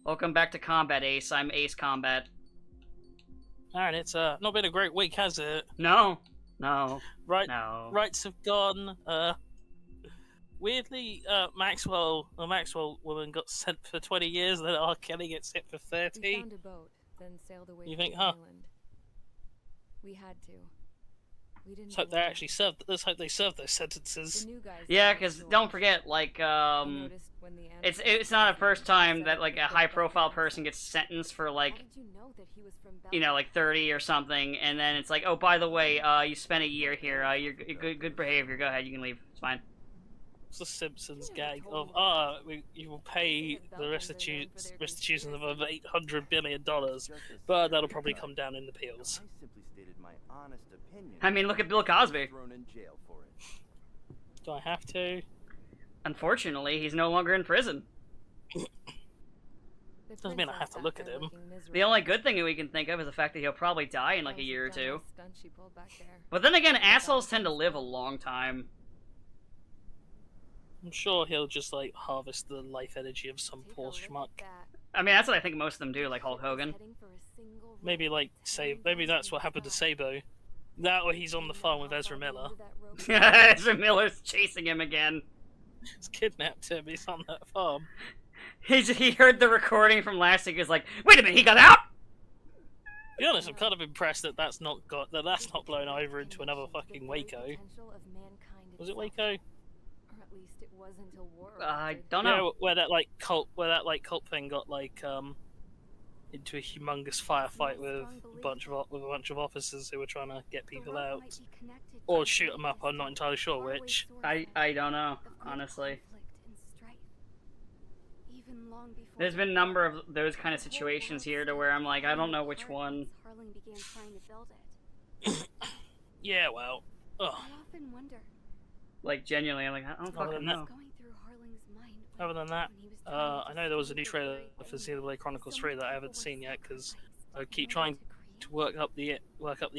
Welcome back to Combat Ace. I'm Ace Combat. Aaron, it's not been a great week, has it? No. No. Right, No. rights have gone. Weirdly, the Maxwell woman got sent for 20 years, then R. Kelly gets hit for 30. We found a boat, then sailed away You from think, the huh? island. We had to. We didn't. Let's hope they belong. actually served. Let's hope they served those The sentences. new guys Yeah, got because ashore. don't forget, like, We noticed when the it's not a first time that, like, a high-profile person gets sentenced for, How like, did you know that he was from you know, like 30 or something, and then it's like, oh, by the way, you spent a year here, you're good behavior, go ahead, you can leave, it's fine. It's the Simpsons gag of, you will pay the restitution of over $800 billion, but that'll probably come down in appeals. I simply stated my honest opinion. I mean, look at Bill Cosby. Thrown in jail for it. Do I have to? Unfortunately, he's no longer in prison. Doesn't mean I have to look at him. The only good thing we can think of is the fact that he'll probably die in like a year or two. But then again, assholes tend to live a long time. I'm sure he'll just, like, harvest the life energy of some poor schmuck. I mean, that's what I think most of them do, like Hulk Hogan. Maybe, like, maybe that's what happened to Sabo. That or he's on the farm with Ezra Miller. Ezra Miller's chasing him again. He's kidnapped him, he's on that farm. He heard the recording from last week, he's like, wait a minute, he got out?! To be honest, I'm kind of impressed that that's not blown over into another fucking Waco. Was it Waco? I don't know. Yeah, where that cult thing got like into a humongous firefight with a bunch of officers who were trying to get people out or shoot them up. I'm not entirely sure which. I don't know, honestly. There's been a number of those kind of situations here to where I'm like, I don't know which one. Yeah, well, ugh. Like, genuinely, I'm like, I don't fucking know. Other than that, I know there was a new trailer for Xenoblade Chronicles 3 that I haven't seen yet because I keep trying to work up the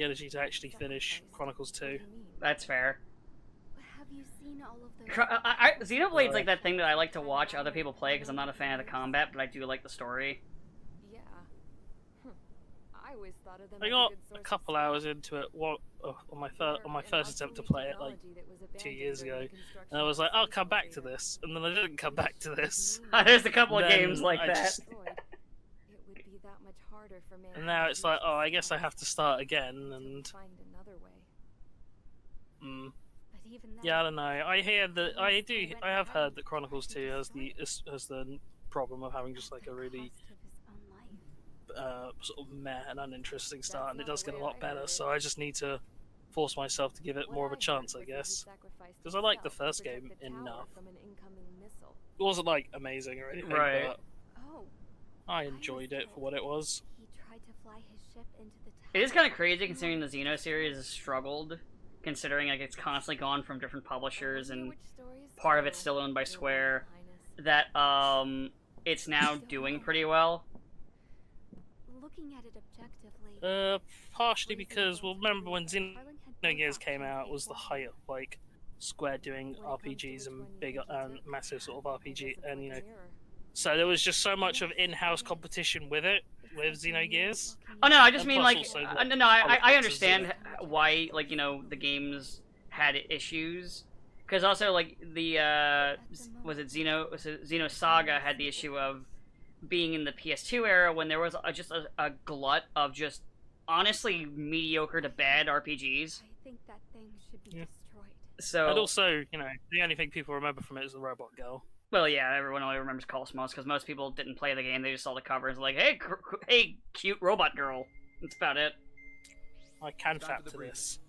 energy to actually finish Chronicles 2. That's fair. Have you seen all of those? Xenoblade's like that thing that I like to watch other people play because I'm not a fan of the combat, but I do like the story. Yeah. I always thought of them I as got good a source couple of hours into it on my first attempt to play it like 2 years ago, and I was like, I'll come back to this, and then I didn't come back to this. There's a couple of Then games like I that. just- It would be that much harder for And now it's like, oh, I guess I have to start again, and find another way. But even then, yeah, I don't know. I have heard that Chronicles 2 has the problem of having just like a really sort of meh and uninteresting start, and it does get a lot better. So I just need to force myself to give it more of a chance, I guess. Because I liked the first game enough. It wasn't like amazing or anything, Right. but I enjoyed it for what it was. It is kind of crazy considering the Xeno series has struggled, considering like it's constantly gone from different publishers and part of it's still owned by Square, that it's now doing pretty well. Looking at it objectively, Partially because, well, remember when Xenogears came out, it was the height of like Square doing RPGs and big and massive sort of RPG, and you know, so there was just so much of in-house competition with it, with Xenogears. Oh no, I just And mean plus like, also no, I politics understand why, like, you know, the games had issues, because also like the Xeno Saga had the issue of being in the PS2 era when there was just a glut of just honestly mediocre to bad RPGs. I think that thing should be Yeah. destroyed. So, And also, you know, the only thing people remember from it is the robot girl. well, yeah, everyone only remembers Cosmos because most people didn't play the game; they just saw the cover and was like, "Hey, hey, cute robot girl." That's about it. I can Time for fap the to briefing. this.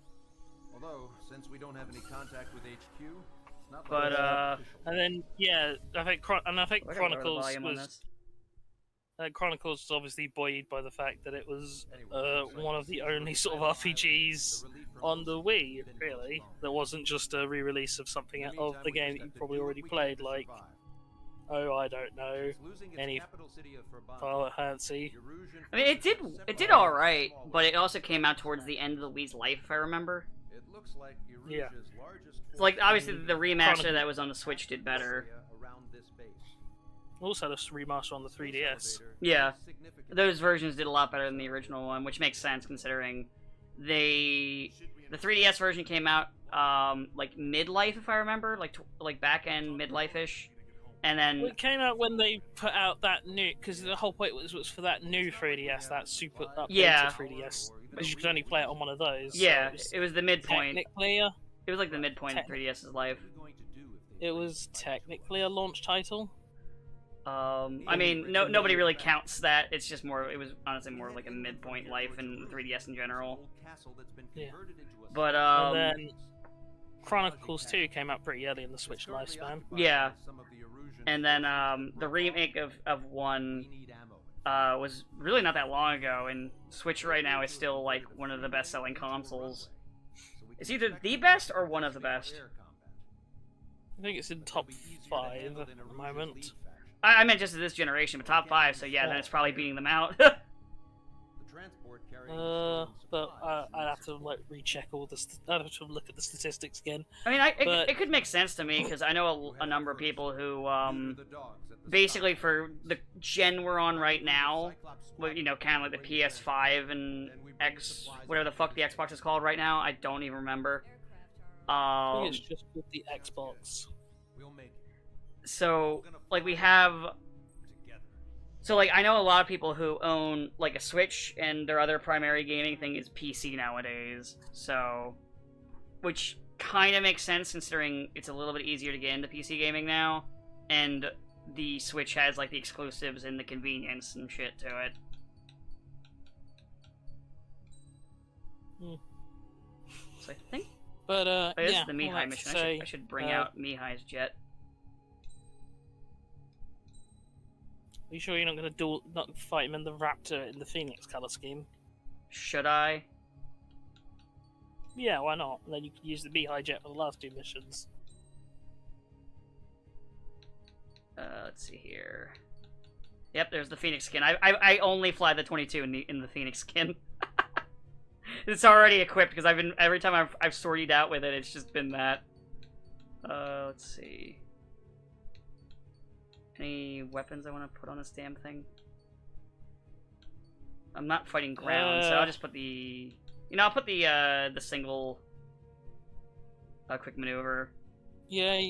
Although, since we don't have any contact with HQ, it's not But, like it's official. And then, yeah, I think I gotta lower the Chronicles volume on was this. Chronicles was obviously buoyed by the fact that it was Anyway, one of the only sort of RPGs on the Wii, really, that wasn't just a re-release of something of the game that you probably already played, like, oh, I don't know, any Final Fantasy. I mean, it did all right, but it also came out towards the end of the Wii's life, if I remember. It looks like Yeah. Erusia's largest It's like obviously the remaster Chronicle- that was on the Switch did better. around this base. Also, the remaster on the 3DS. Yeah, those versions did a lot better than the original one, which makes sense considering the 3DS version came out like midlife, if I remember, like back end midlife ish, and then Well, it came out when they put out that new, because the whole point was for that new 3DS, that super updated Yeah. 3DS, because you could only play it on one of those. yeah, so it was the midpoint. technically, It was like the midpoint of 3DS's life. it was technically a launch title. I mean, nobody really counts that. It's just more. It was honestly more like a midpoint life in 3DS in general. Yeah. But And then Chronicles 2 came out pretty early in the Switch lifespan. yeah, and then the remake of 1 was really not that long ago, and Switch right now is still like one of the best-selling consoles. It's either the best or one of the best. I think it's in top 5 at the moment. I meant just this generation, but top 5. So yeah, then it's probably beating them out. But I'd have to like recheck all the. I'd have to look at the statistics again. I mean, it could make sense to me because I know a number of people who basically for the gen we're on right now, you know, kind of like the PS5 and X, whatever the fuck the Xbox is called right now. I don't even remember. I think it's just with the Xbox. So like we have. So, like, I know a lot of people who own, like, a Switch, and their other primary gaming thing is PC nowadays, so... Which kind of makes sense, considering it's a little bit easier to get into PC gaming now, and the Switch has, like, the exclusives and the convenience and shit to it. So I think... But, this yeah, is the Mihai mission. I should bring out Mihai's jet. Are you sure you're not going to not fight him in the Raptor in the Phoenix color scheme? Should I? Yeah, why not? And then you can use the Mihai jet for the last 2 missions. Let's see here. Yep, there's the Phoenix skin. I only fly the 22 in the Phoenix skin. It's already equipped because every time I've sortied out with it, it's just been that. Let's see. Any weapons I want to put on this damn thing? I'm not fighting ground, so I'll just put the... You know, I'll put the single... quick maneuver. Yeah,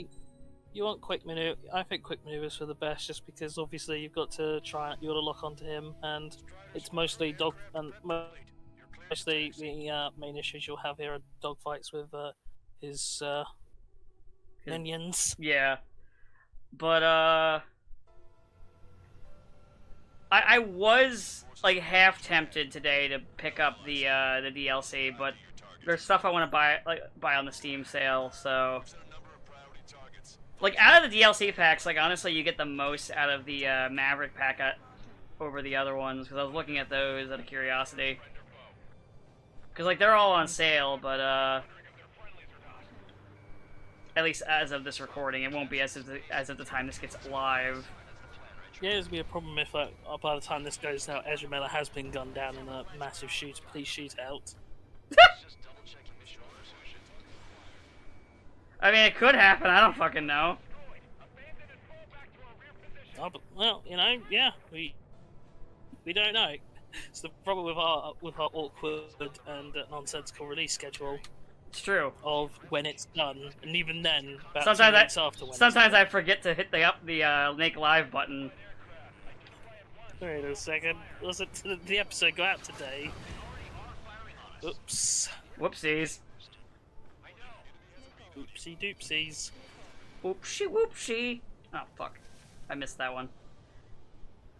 you want quick maneuver. I think quick maneuvers for the best, just because obviously you've got to lock onto him, and it's mostly mostly the main issues you'll have here are dogfights with his minions. Yeah. But, I was, like, half tempted today to pick up the DLC, but there's stuff I want to buy on the Steam sale, so... Like, out of the DLC packs, like, honestly, you get the most out of the Maverick pack over the other ones, because I was looking at those out of curiosity. Because, like, they're all on sale, but, at least as of this recording, it won't be as of the time this gets live. Yeah, there's be a problem if by the time this goes out, Ezra Miller has been gunned down in a massive police shootout. I mean, it could happen. I don't fucking know. Oh, but, well, you know, yeah, we don't know. It's the problem with our awkward and nonsensical release schedule. It's true. Of when it's done, and even then, about sometimes 2 weeks after. Sometimes I forget to hit the make live button. Wait a second. Listen to the episode go out today. Oops. Whoopsies. Oopsie doopsies. Oopsie whoopsie. Oh fuck. I missed that one.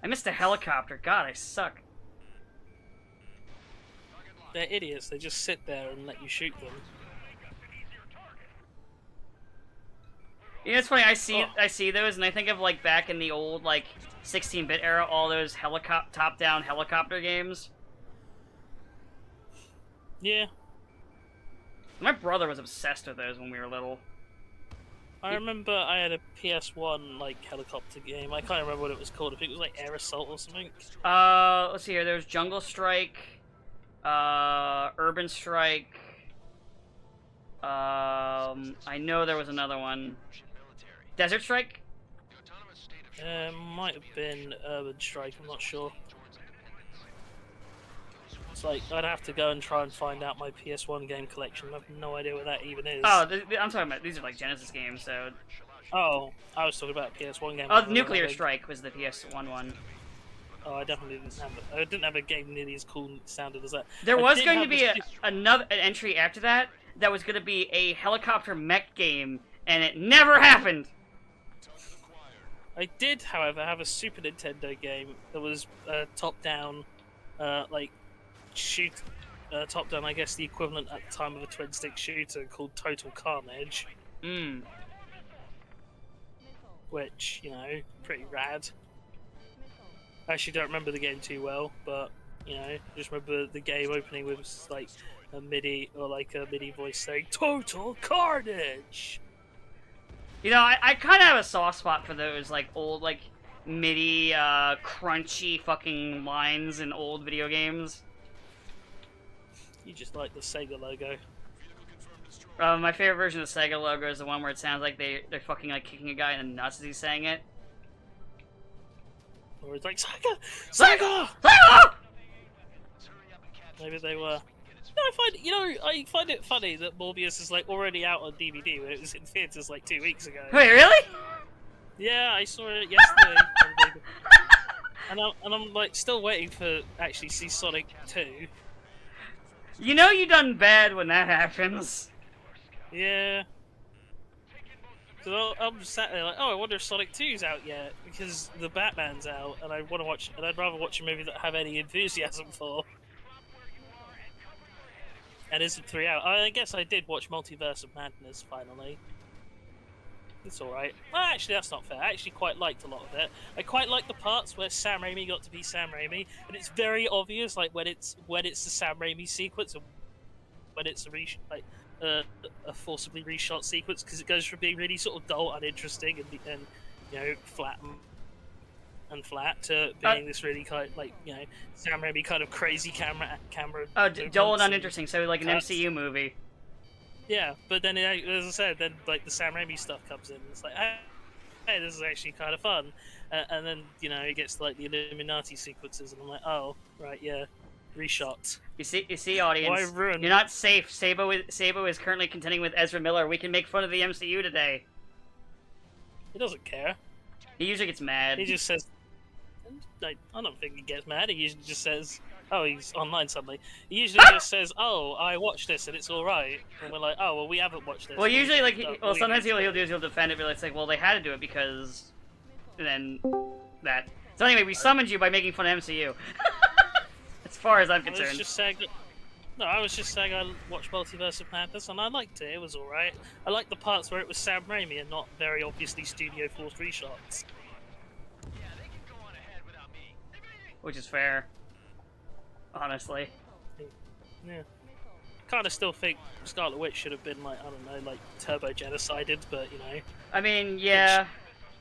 I missed a helicopter. God, I suck. They're idiots. They just sit there and let you shoot them. You know, it's funny. I see those, and I think of like back in the old like 16-bit era, all those top-down helicopter games. Yeah. My brother was obsessed with those when we were little. I remember I had a PS1 like helicopter game. I can't remember what it was called. I think it was like Air Assault or something. Let's see here. There was Jungle Strike, Urban Strike. I know there was another one. Desert Strike? Might have been Urban Strike, I'm not sure. It's like, I'd have to go and try and find out my PS1 game collection. I have no idea what that even is. Oh, I'm talking about, these are like Genesis games, so... Oh, I was talking about PS1 game. Oh, Nuclear Strike was the PS1 one. Oh, I definitely didn't have it. I didn't have a game nearly as cool sounded as that. There I was did going to have be the- an entry after that was going to be a helicopter mech game, and it never happened. I did, however, have a Super Nintendo game that was top-down, like, top-down, I guess the equivalent at the time of a twin-stick shooter called Total Carnage. Mm. Which, you know, pretty rad. I actually don't remember the game too well, but, you know, just remember the game opening with, like, a MIDI voice saying, Total Carnage! You know, I kind of have a soft spot for those, like, old, like, MIDI, crunchy fucking lines in old video games. You just like the Sega logo. My favorite version of the Sega logo is the one where it sounds like they're fucking, like, kicking a guy in the nuts as he's saying it. Or it's like, Sega! Sega! Sega! Maybe they were. No, I find it funny that Morbius is like already out on DVD when it was in theaters like 2 weeks ago. Wait, really? Yeah, I saw it yesterday. and I'm like still waiting for actually see Sonic 2. You know you done bad when that happens. Yeah. So I'm sat there like, oh, I wonder if Sonic 2's out yet because the Batman's out, and I want to watch, and I'd rather watch a movie that I have any enthusiasm for. And isn't 3 out? I guess I did watch Multiverse of Madness finally. It's alright. Well, actually, that's not fair. I actually quite liked a lot of it. I quite liked the parts where Sam Raimi got to be Sam Raimi, and it's very obvious, like when it's the Sam Raimi sequence, and when it's a forcibly reshot sequence, because it goes from being really sort of dull, uninteresting, and you know, flat to being this really kind of, like, you know, Sam Raimi kind of crazy camera. Oh, dull and uninteresting. So like an MCU movie. Yeah, but then, as I said, then like the Sam Raimi stuff comes in. And it's like, hey, this is actually kind of fun. And then, you know, it gets to, like, the Illuminati sequences, and I'm like, oh, right, yeah, reshot. You see, audience, you're not safe. Sabo is currently contending with Ezra Miller. We can make fun of the MCU today. He doesn't care. He usually gets mad. He just says, I don't think he gets mad. He usually just says, oh, he's online suddenly. He usually just says, oh, I watched this and it's alright. And we're like, oh, well, we haven't watched this. Well, usually, like, sometimes he'll defend it, but it's like, well, they had to do it because... And then... that. So anyway, we summoned you by making fun of MCU. As far as I'm concerned. I was just saying I watched Multiverse of Madness and I liked it. It was alright. I liked the parts where it was Sam Raimi and not very obviously studio forced reshots. Which is fair. Honestly. Yeah. Kind of still think Scarlet Witch should have been, like, I don't know, like, turbo-genocided, but, you know. I mean, yeah.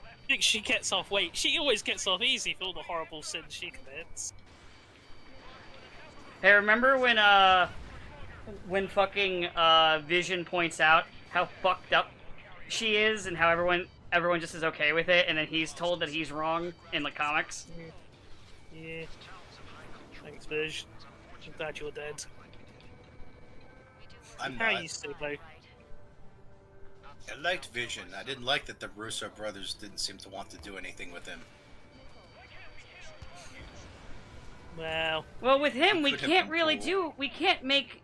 I think she gets off, she always gets off easy for all the horrible sins she commits. Hey, remember when fucking, Vision points out how fucked up she is and how everyone just is okay with it, and then he's told that he's wrong in the comics? Yeah. Thanks, Vision. I'm glad you're dead. I'm How not. you still though? I liked Vision. I didn't like that the Russo brothers didn't seem to want to do anything with him. Well, with him, we can't really do... We can't make...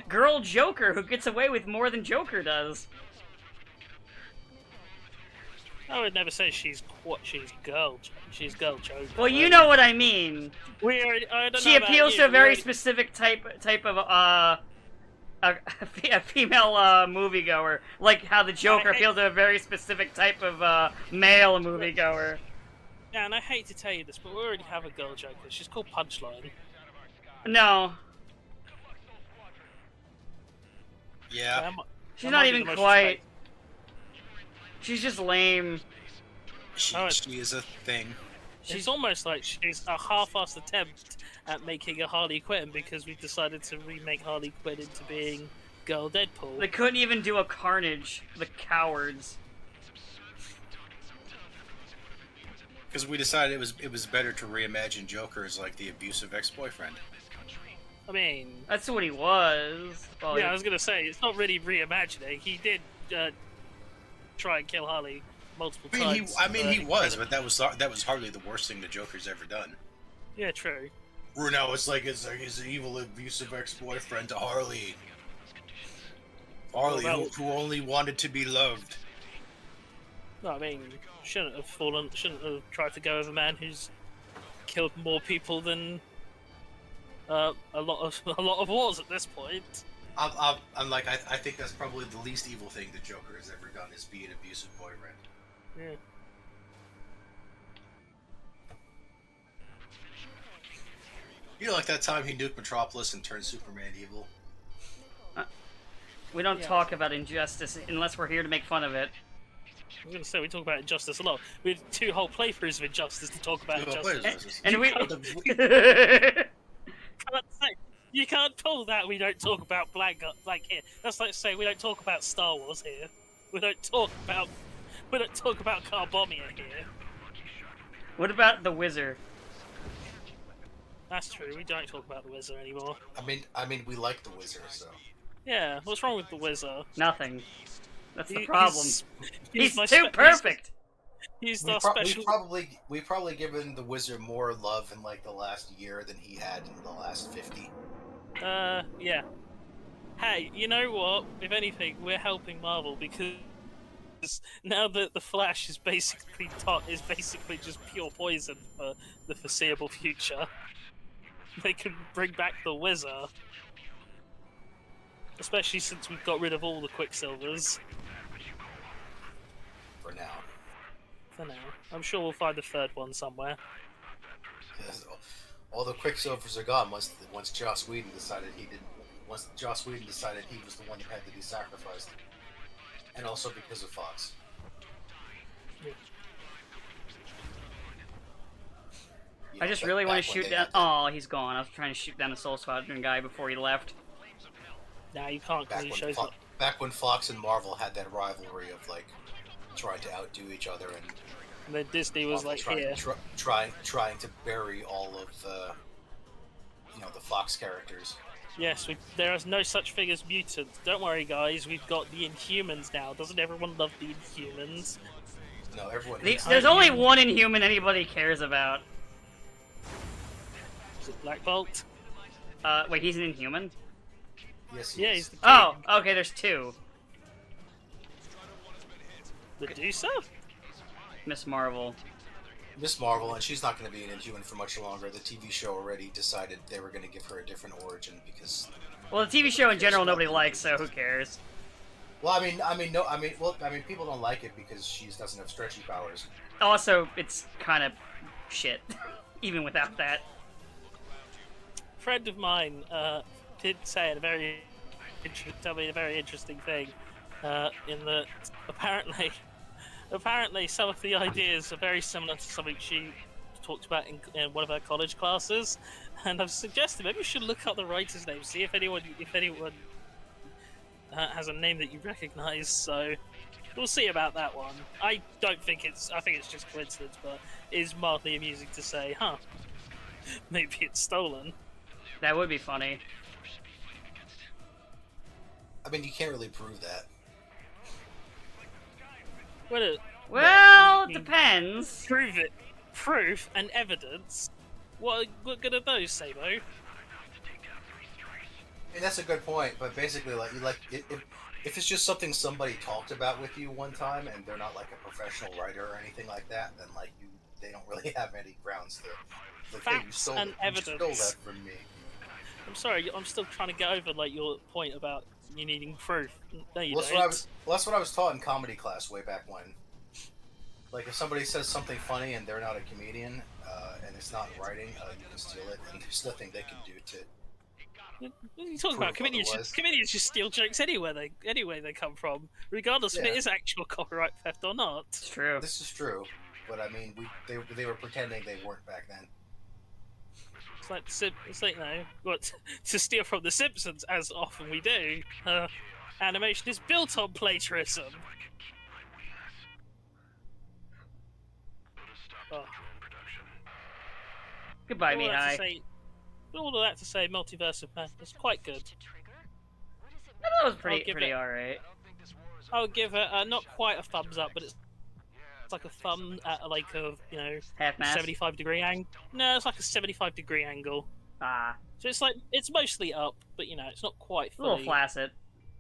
Girl Joker who gets away with more than Joker does. I would never say she's girl. She's girl Joker. Well, you know what I mean. She appeals to a very specific type of a female moviegoer, like how the Joker appeals to a very specific type of male moviegoer. Yeah, and I hate to tell you this, but we already have a girl Joker. She's called Punchline. No. Yeah. She's not even quite. She's just lame. She is a thing. She's almost like she's a half-assed attempt at making a Harley Quinn because we've decided to remake Harley Quinn into being Girl Deadpool. They couldn't even do a Carnage. The cowards. Because we decided it was better to reimagine Joker as like the abusive ex-boyfriend. I mean, That's what he was. Well, yeah, I was gonna say it's not really reimagining. He did try and kill Harley multiple times. He was, but that was hardly the worst thing the Joker's ever done. Yeah, true. Or now it's like he's an evil, abusive ex-boyfriend to Harley. Harley, who only wanted to be loved. No, I mean, shouldn't have tried to go with a man who's killed more people than a lot of wars at this point. I'm like, I think that's probably the least evil thing the Joker has ever done, is be an abusive boyfriend. Yeah. You know, like that time he nuked Metropolis and turned Superman evil? we don't talk about Injustice unless we're here to make fun of it. I'm gonna say we talk about Injustice a lot. We have 2 whole playthroughs of Injustice to talk about Injustice. And we... You can't pull that we don't talk about Black here. That's like say we don't talk about Star Wars here. We don't talk about Carbomia here. What about the Wizard? That's true. We don't talk about the Wizard anymore. I mean, we like the Wizard, so. Yeah, what's wrong with the Wizard? Nothing. That's the problem. He's my too perfect. He's our special. We've probably given the Wizard more love in like the last year than he had in the last 50. Yeah. Hey, you know what? If anything, we're helping Marvel because now that the Flash is basically just pure poison for the foreseeable future, they can bring back the Wizard. Especially since we've got rid of all the Quicksilvers. For now. For now. I'm sure we'll find a 3rd one somewhere. Yes, all the Quicksilvers are gone once Joss Whedon decided he didn't. Once Joss Whedon decided he was the one that had to be sacrificed, and also because of Fox. Yeah. I just really want to shoot down. Oh, he's gone. I was trying to shoot down the Soul Squadron guy before he left. Nah, you can't because he shows up. Back when Fox and Marvel had that rivalry of like trying to outdo each other, and then Disney was like trying to bury all of the the Fox characters. Yes, there is no such thing as mutants. Don't worry, guys. We've got the Inhumans now. Doesn't everyone love the Inhumans? No, everyone. There's only one Inhuman anybody cares about. Is it Black Bolt? Wait, he's an Inhuman? Yes, yeah, he's the king. Oh, okay, there's 2. Medusa? Miss Marvel. Miss Marvel, and she's not going to be an Inhuman for much longer. The TV show already decided they were going to give her a different origin because. Well, the TV show in general nobody likes, so who cares? Well, people don't like it because she doesn't have stretchy powers. Also, it's kind of shit, even without that. A friend of mine did say tell me a very interesting thing. In that apparently some of the ideas are very similar to something she talked about in one of her college classes, and I've suggested maybe you should look up the writer's name, see if anyone has a name that you recognise. So we'll see about that one. I think it's just coincidence, but it is mildly amusing to say, huh? Maybe it's stolen. That would be funny. I mean, you can't really prove that. Well, it depends. Prove it. Proof and evidence. What good are those, Sabo? I mean, that's a good point, but basically, if it's just something somebody talked about with you one time, and they're not like a professional writer or anything like that, then they don't really have any grounds to. Facts and evidence. You stole that from me. I'm sorry, I'm still trying to get over your point about you needing proof. No, you don't. That's what I was taught in comedy class way back when. Like, if somebody says something funny and they're not a comedian, and it's not in writing, you can steal it, and there's nothing they can do to. What are you talking about? Comedians just steal jokes anywhere they come from, regardless if it is actual copyright theft or not. It's true. This is true, but I mean, they were pretending they weren't back then. It's like what to steal from The Simpsons, as often we do. Animation is built on plagiarism. Oh. Goodbye, all that to Mihai. say, all of that to say, Multiverse of Madness quite good. I thought it was I'll give pretty it- alright. I'll give it not quite a thumbs up, but it's like a thumb at like a Half mast. 75-degree angle. No, it's like a 75-degree angle. Ah, So it's mostly up, but it's not quite a little fully. flaccid.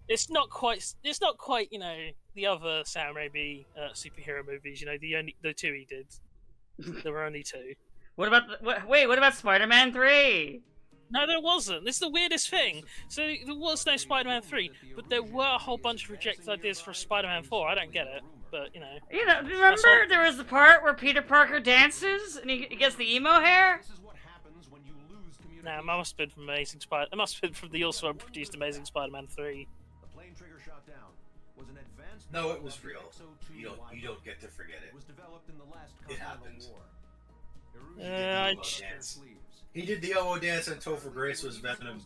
It's not quite the other Sam Raimi superhero movies. The two he did. There were only two. What about what about Spider-Man 3? No, there wasn't. This is the weirdest thing. So there was no Spider-Man 3, but there were a whole bunch of rejected ideas for Spider-Man 4. I don't get it, but Remember all- there was the part where Peter Parker dances and he gets the emo hair? This is what happens when you lose communication. Nah, it must have been from Amazing Spider. It must have been from the also produced Amazing Spider-Man 3. The plane Trigger shot down was an advanced. No, it was real. XO2 You don't get to forget It it. was developed in the last It Continental happens. War. I dance. He did the OO dance on Topher Grace was Venom,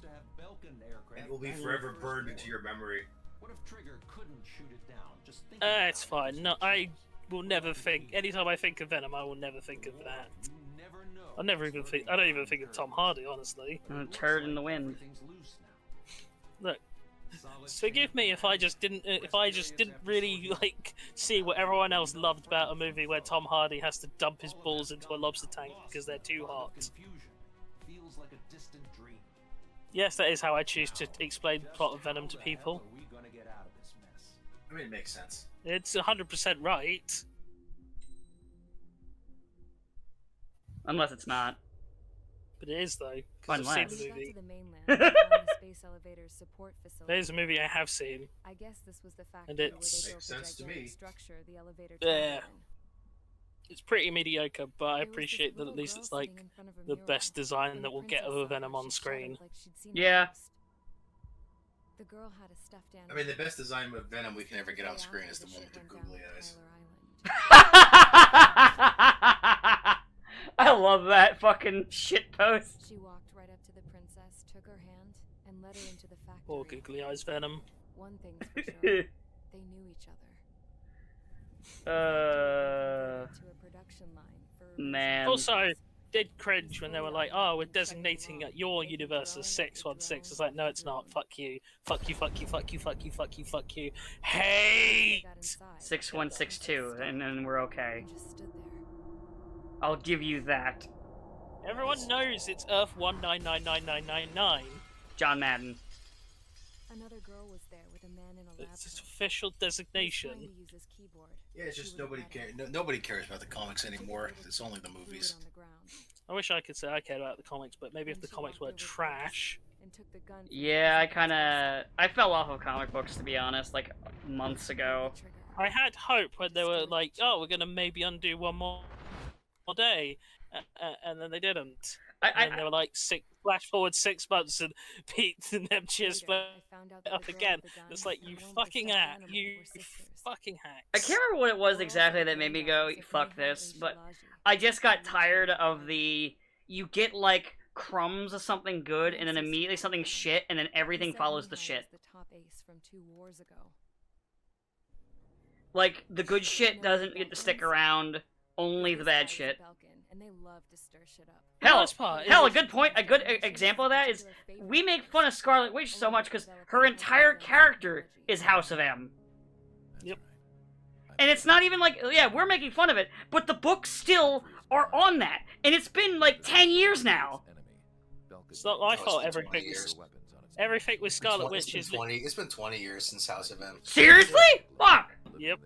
and will be forever burned into your memory. What if Trigger couldn't shoot it down? Just think It's fine. No, I will never think. Anytime I think of Venom, I will never think of that. You never know. I never even think. I don't even think of Tom Hardy, honestly. A turd in the wind. Everything's loose now. Look, forgive me if I just didn't really see what everyone else loved about a movie where Tom Hardy has to dump his balls into a lobster tank because they're too hot. Confusion feels like a distant dream. Yes, that is how I choose to explain the plot of Venom to people. How are we gonna get out of this mess? I mean, it makes sense. It's 100% right. Unless it's not. But it is though, because I've Unless. seen the When we movie. got to the mainland, we found the space elevator's support facility. There's a movie I have seen. I guess this was the factory And where it's- they Makes built the sense to gigantic me. structure the elevator Yeah. traveled in. It's pretty mediocre, but I There was this appreciate that at little least girl it's like sitting in front of a the mirror, best design and that the we'll get of a princess Venom saw on her. She screen. shuddered like she'd seen a Yeah. ghost. The girl had a stuffed animal. I mean, the best design of Venom we can ever get on screen is the one with the googly eyes. I love that fucking shit post. She walked right up to the princess, took her hand, and led her into the factory. Or Googly Eyes Venom. One thing's for sure, they knew each other. To a production line for Man. Also, did cringe when they were like, "Oh, we're designating your universe as 616." It's like, no, it's not. Fuck you. Fuck you. Fuck you. Fuck you. Fuck you. Fuck you. Fuck you. Hate. 6162, and then we're okay. And just stood there. I'll give you that. Everyone knows it's Earth 1999999. John Madden. Another girl was there with a man in a lab It's its coat. official He was trying designation. to use his keyboard. Yeah, it's He just was nobody mad. cares. Nobody cares about the comics anymore. It's only the Threw it movies. on the ground I wish I could say I cared about the comics, but maybe if And the she comics walked were over to us. trash. and took the gun from Yeah, I the I fell off of comic books, to be honest, like months ago. trigger. I had hope when they were like, "Oh, we're gonna maybe undo one more day," and then they didn't. And they were like, flash forward 6 months, and Pete and them just Later, split I found out it that up the girl again. with the gun It's like, and you the one with the fucking stuffed hack, animal you were sisters. fucking hacks. I can't remember what it was exactly that made me go, fuck this, but I just got tired of the, you get like crumbs of something good and then immediately something shit and then everything follows the shit. The top ace from 2 wars ago. Like, the good shit doesn't get to stick around, only the bad shit. And they love to stir shit up. Hell, Worst part is- hell, a good point, a good example of that is, we make fun of Scarlet Witch so much because her entire character is House of M. Yep. And it's not even like, yeah, we're making fun of it, but the books still are on that. And it's been like 10 years now. It's not my Oh, fault. it's been 20 Everything years. with Scarlet It's Witch been is 20. It's been 20 years since House of M. Seriously? Fuck! Yep.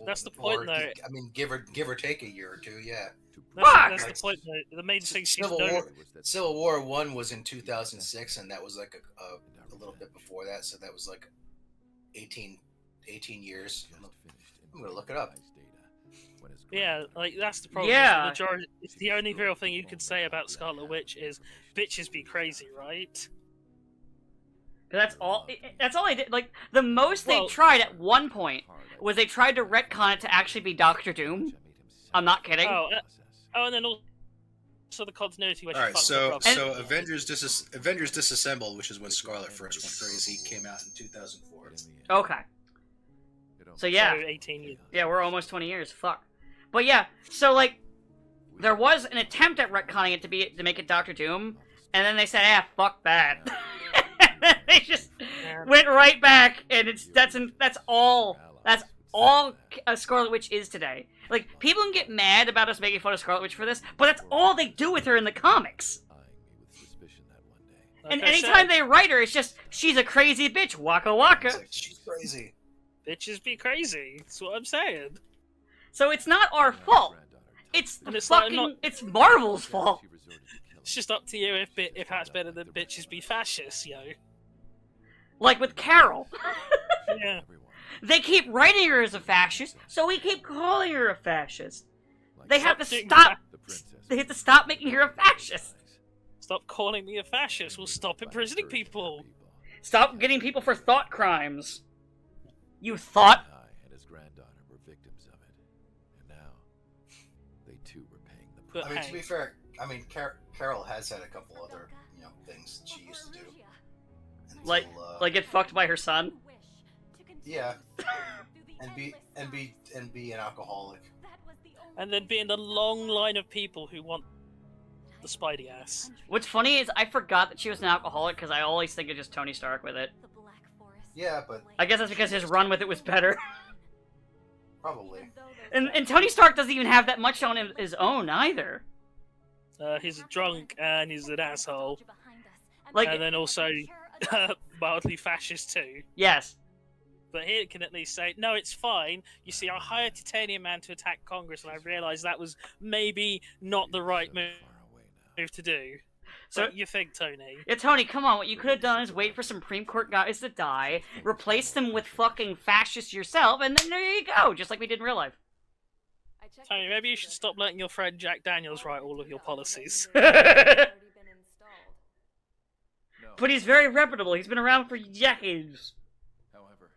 That's the Or, point, though. I mean, give or take a year or two. Yeah. That's Fuck! the point, though. The main thing she's Civil known. War. Civil War 1 was in 2006, and that was like a little bit before that. So that was like 18 years. I'm gonna look it up. Yeah, like that's the problem. Yeah. It's the only real thing you can say about Scarlet Witch is bitches be crazy, right? That's all. That's all I did. Like the most they Well- tried at one point was they tried to retcon it to actually be Doctor Doom. I'm not kidding. Oh, and then also the continuity where she All right, fucks so her brother. so Avengers Disassembled, which is when Scarlet first went crazy, came out in 2004. Okay. So yeah, So 18 years. yeah, we're almost 20 years. Fuck. But yeah, so like, there was an attempt at retconning it to make it Doctor Doom, and then they said, "Ah, fuck that." They just went right back, and that's all Scarlet Witch is today. Like, people can get mad about us making fun of Scarlet Witch for this, but that's all they do with her in the comics. And anytime they write her, it's just, she's a crazy bitch, waka waka. It's like, she's crazy. Bitches be crazy. That's what I'm saying. So it's not our fault. It's it's Marvel's fault. It's just up to you if that's better than bitches be fascists, yo. Like with Carol. Yeah. They keep writing her as a fascist, so we keep calling her a fascist. They have to stop. They have to stop making her a fascist. Stop calling me a fascist. We'll stop imprisoning people. Stop getting people for thought crimes. You thought? And his granddaughter were victims of it, and now they too were paying the But price. I mean, hey, to be fair, I mean, Carol has had a couple other, things she used to do. Until, Like get fucked by her son. yeah, and be an alcoholic. and then be in the long line of people who want the Spidey ass. What's funny is I forgot that she was an alcoholic because I always think of just Tony Stark with it. Yeah, but I guess that's because his run with it was better. probably. And Tony Stark doesn't even have that much on his own either. He's a drunk and he's an asshole, Like, and then also mildly fascist too. yes. But he can at least say, no, it's fine. You see, I hired Titanium Man to attack Congress, and I realized that was maybe not the right move to do. So you think, Tony? Yeah, Tony, come on. What you could have done is wait for Supreme Court guys to die, replace them with fucking fascists yourself, and then there you go, just like we did in real life. Tony, maybe you should stop letting your friend Jack Daniels write all of your policies. But he's very reputable. He's been around for decades. However,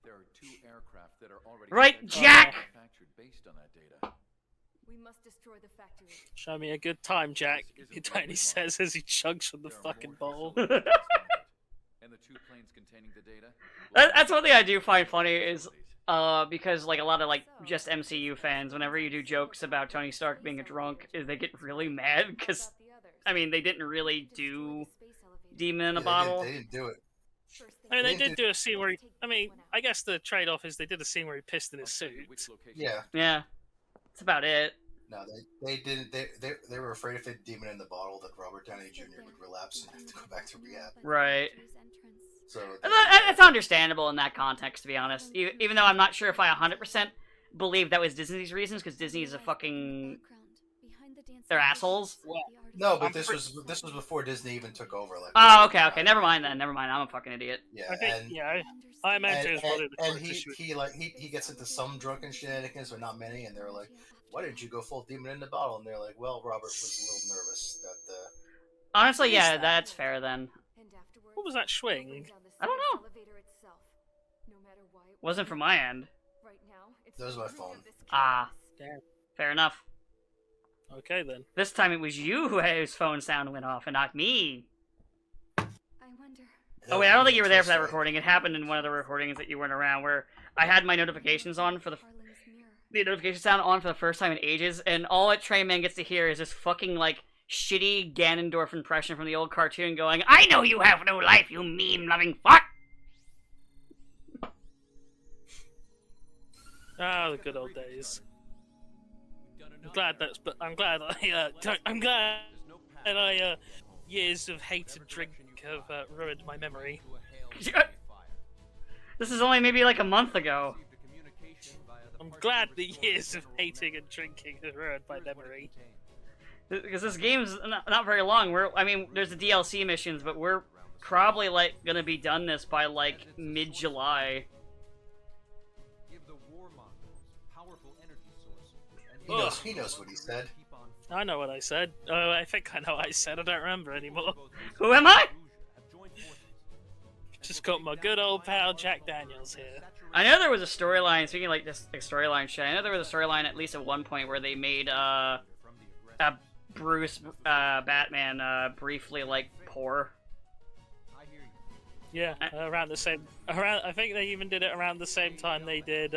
there are 2 aircraft that are already Right, Jack? manufactured based on that data. We must destroy the factory. Show me a good time, Jack. Tony says as he chugs from the There are fucking more bowl. information and the 2 planes containing the data. That's one thing I do find funny is, because, like, a lot of, like, just MCU fans, whenever you do jokes about Tony Stark being a drunk, is they get really mad, because, I mean, they didn't really do Demon in a Yeah, Bottle. They didn't do it. I mean, they did do a scene where I guess the trade-off is they did a scene where he pissed in his suit. Yeah. Yeah. That's about it. No, they didn't. They were afraid if they did Demon in the Bottle that Robert Downey Jr. would relapse and have to go back to rehab. Right. So That's understandable in that context, to be honest. Even though I'm not sure if I 100% believe that was Disney's reasons, because Disney is a fucking... They're assholes. no, but this was before Disney even took over. Like, Oh, okay. Never mind then. Never mind. I'm a fucking idiot. yeah, I think, and yeah, I imagine it was probably the and first issue. he gets into some drunken shenanigans, but not many. And they're like, "Why didn't you go full Demon in the Bottle?" And they're like, "Well, Robert was a little nervous that the." Honestly, yeah, that? that's fair then. What was that swing? I don't know. Wasn't from my end. That was my phone. Ah. Damn. Fair enough. Okay then. This time it was you whose phone sound went off, and not me. I wonder. Oh wait, I don't think you were there for that recording. It happened in one of the recordings that you weren't around, where I had my notifications on for the notification sound on for the first time in ages, and all that Trey Man gets to hear is this fucking, like, shitty Ganondorf impression from the old cartoon going, "I know you have no life, you meme-loving fuck!" Ah, the good old days. I'm glad I years of hate and drink have ruined my memory. This is only maybe like a month ago. I'm glad the years of hating and drinking have ruined my memory. Because this game's not very long. There's the DLC missions, but we're probably, like, gonna be done this by, like, mid-July. He knows what he said. I know what I said. Oh, I think I know what I said. I don't remember anymore. Who am I? Just got my good old pal Jack Daniels here. I know there was a storyline, speaking of, like, this storyline shit, I know there was a storyline at least at one point where they made, Bruce, Batman, briefly, like, poor. Yeah, around the same. I think they even did it around the same time they did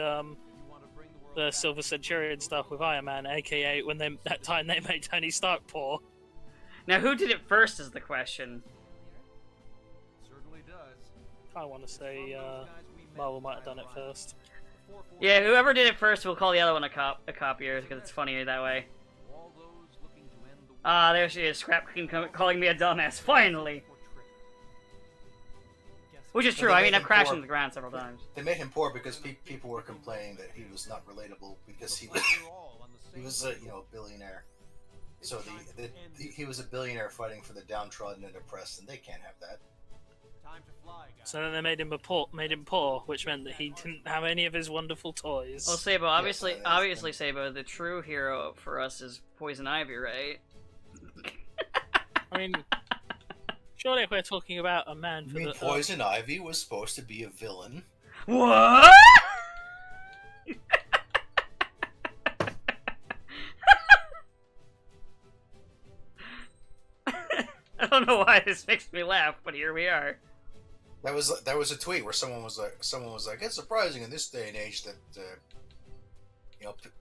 the Silver Centurion stuff with Iron Man, aka when that time they made Tony Stark poor. Now, who did it first is the question. Certainly does. I want to say Marvel might have done it first. Yeah, whoever did it first, we'll call the other one a copier, because it's funnier that way. All those looking to end the Ah, there she is, Scrap Queen calling me a dumbass, finally! Which is true, I mean, I've crashed into the ground several times. They made him poor because people were complaining that he was not relatable because he was a a billionaire. So he was a billionaire fighting for the downtrodden and oppressed, and they can't have that. time to fly, guys. So then they made him poor, which meant that he didn't have any of his wonderful toys. Well, Sabo, obviously, Yes, that is Sabo, the true hero for us is Poison Ivy, right? I mean, surely if we're talking about a man I for mean, the Poison Ivy was supposed to be a villain. What? I don't know why this makes me laugh, but here we are. That was a tweet where someone was like, it's surprising in this day and age that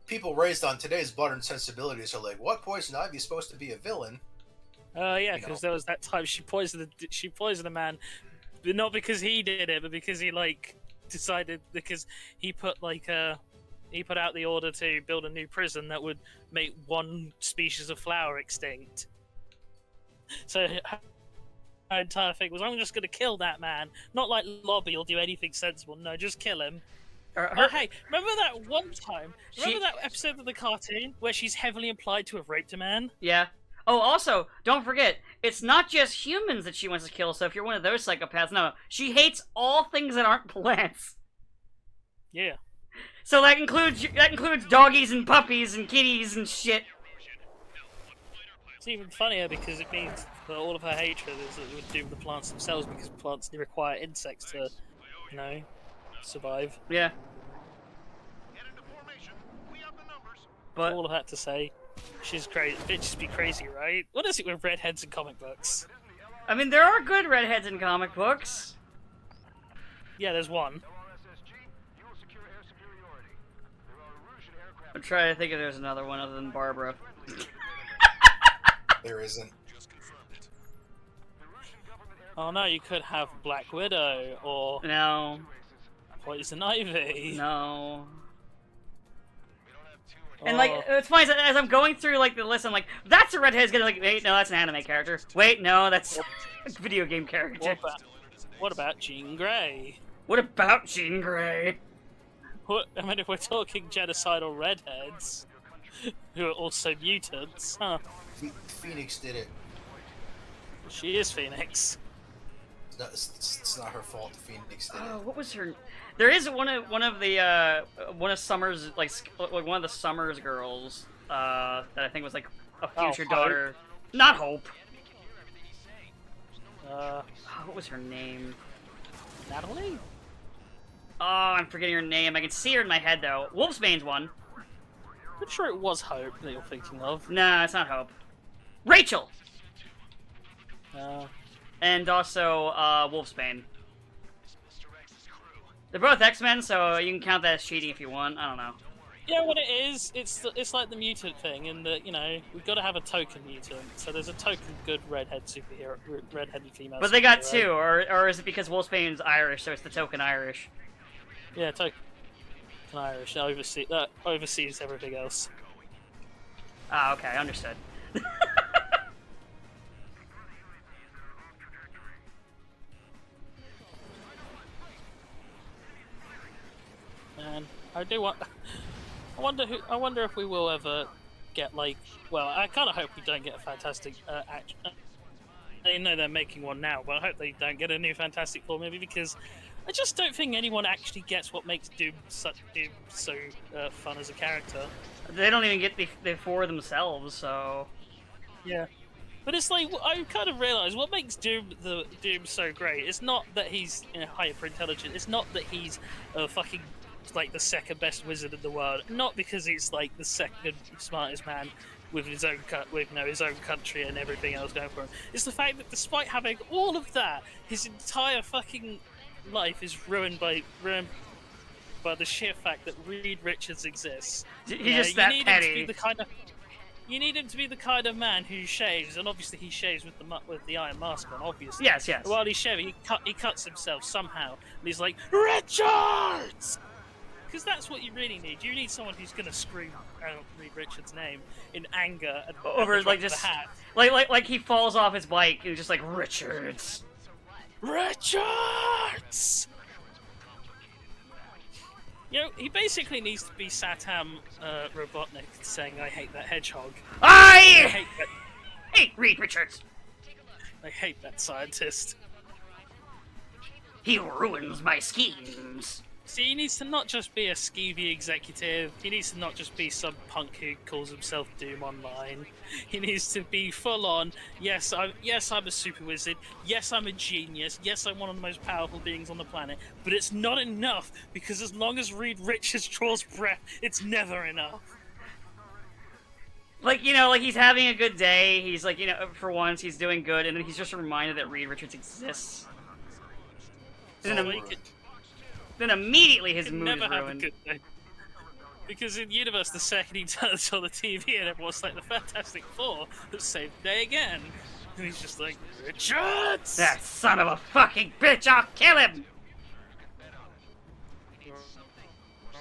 people raised on today's modern sensibilities are like, what, Poison Ivy's supposed to be a villain? yeah, because there was that time she poisoned a man, but not because he did it, but because he decided because he put out the order to build a new prison that would make one species of flower extinct. So her entire thing was, I'm just going to kill that man. Not like Lobby will do anything sensible. No, just kill him. Oh, hey, remember that one time? Remember that episode of the cartoon where she's heavily implied to have raped a man? Yeah. Oh, also, don't forget, it's not just humans that she wants to kill, so if you're one of those psychopaths, no. She hates all things that aren't plants. Yeah. So that includes doggies and puppies and kitties and shit. It's even funnier because it means that all of her hatred is that it would doom the plants themselves, because plants require insects to, survive. Yeah. But All of that to say, she's crazy. Bitches be crazy, right? What is it with redheads in comic books? I mean, there are good redheads in comic books. Yeah, there's one. I'm trying to think if there's another one other than Barbara. There isn't. Oh no, you could have Black Widow or No. Poison Ivy. No. And it's funny as I'm going through the list, I'm like, that's a redhead. Gonna wait, no, that's an anime character. Wait, no, that's a video game character. What about Jean Grey? What about Jean Grey? I mean, if we're talking genocidal redheads who are also mutants, huh? Phoenix did it. She is Phoenix. It's not her fault. Phoenix did it. Oh, what was her? There is one of Summer's one of the Summers girls that I think was a future daughter. Not Hope. What was her name? Natalie? Oh, I'm forgetting her name. I can see her in my head though. Wolfsbane's one. I'm sure it was Hope that you're thinking of. Nah, it's not Hope. Rachel. And also Wolfsbane. They're both X-Men, so you can count that as cheating if you want. I don't know. Yeah, what it is, it's like the mutant thing, in that we've got to have a token mutant. So there's a token good redheaded female. But they got two, or is it because Wolfsbane's Irish, so it's the token Irish? Yeah, token Irish. That oversees everything else. Ah, okay, understood. Man, I wonder if we will ever get well, I kind of hope we don't get a Fantastic action. I know they're making one now, but I hope they don't get a new Fantastic Four movie, because I just don't think anyone actually gets what makes Doom so fun as a character. They don't even get the four themselves, so... Yeah. But it's I kind of realise what makes Doom so great. It's not that he's hyper intelligent. It's not that he's fucking the second best wizard in the world. Not because he's the second smartest man with his own his own country and everything else going for him. It's the fact that despite having all of that, his entire fucking life is ruined by by the sheer fact that Reed Richards exists. He's You know, just you that need him to be petty. the kind of You need him to be the kind of man who shaves, and obviously he shaves with the Iron Mask on, obviously. Yes, yes. While he's shaving, he cuts himself somehow, and he's like, Richards! Because that's what you really need. You need someone who's going to scream out Reed Richards' name in anger at Over, the drop like, of the just- hat. Like he falls off his bike and he's just like, Richards. Richards! You know, he basically needs to be Satam Robotnik saying, I hate that hedgehog. I hate that, Hey, Reed Richards. I hate that scientist. He ruins my schemes. See, he needs to not just be a skeevy executive, he needs to not just be some punk who calls himself Doom Online. He needs to be full on, yes, I'm a super wizard, yes, I'm a genius, yes, I'm one of the most powerful beings on the planet, but it's not enough, because as long as Reed Richards draws breath, it's never enough. Like, you know, like he's having a good day, he's like, you know, for once he's doing good, and then he's just reminded that Reed Richards exists. And then, then immediately his Can mood never is have a ruined. good day. Because in Universe, the second he turns on the TV and everyone's like, the Fantastic Four has saved the day again. And he's just like, Richards! That son of a fucking bitch, I'll kill him!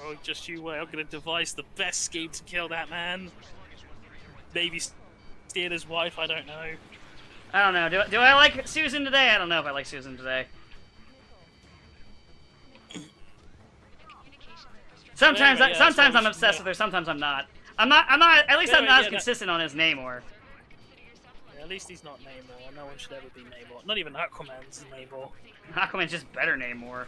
Oh, just you wait, I'm gonna devise the best scheme to kill that man. Maybe steal his wife, I don't know. I don't know, do I like Susan today? I don't know if I like Susan today. Sometimes, Anyway, yeah, sometimes so I'm we obsessed should- with her, sometimes I'm not. At least I'm Anyway, not as yeah, consistent on his Namor. Yeah, at least he's not Namor. No one should ever be Namor. Not even Aquaman's Namor. Aquaman's just better Namor.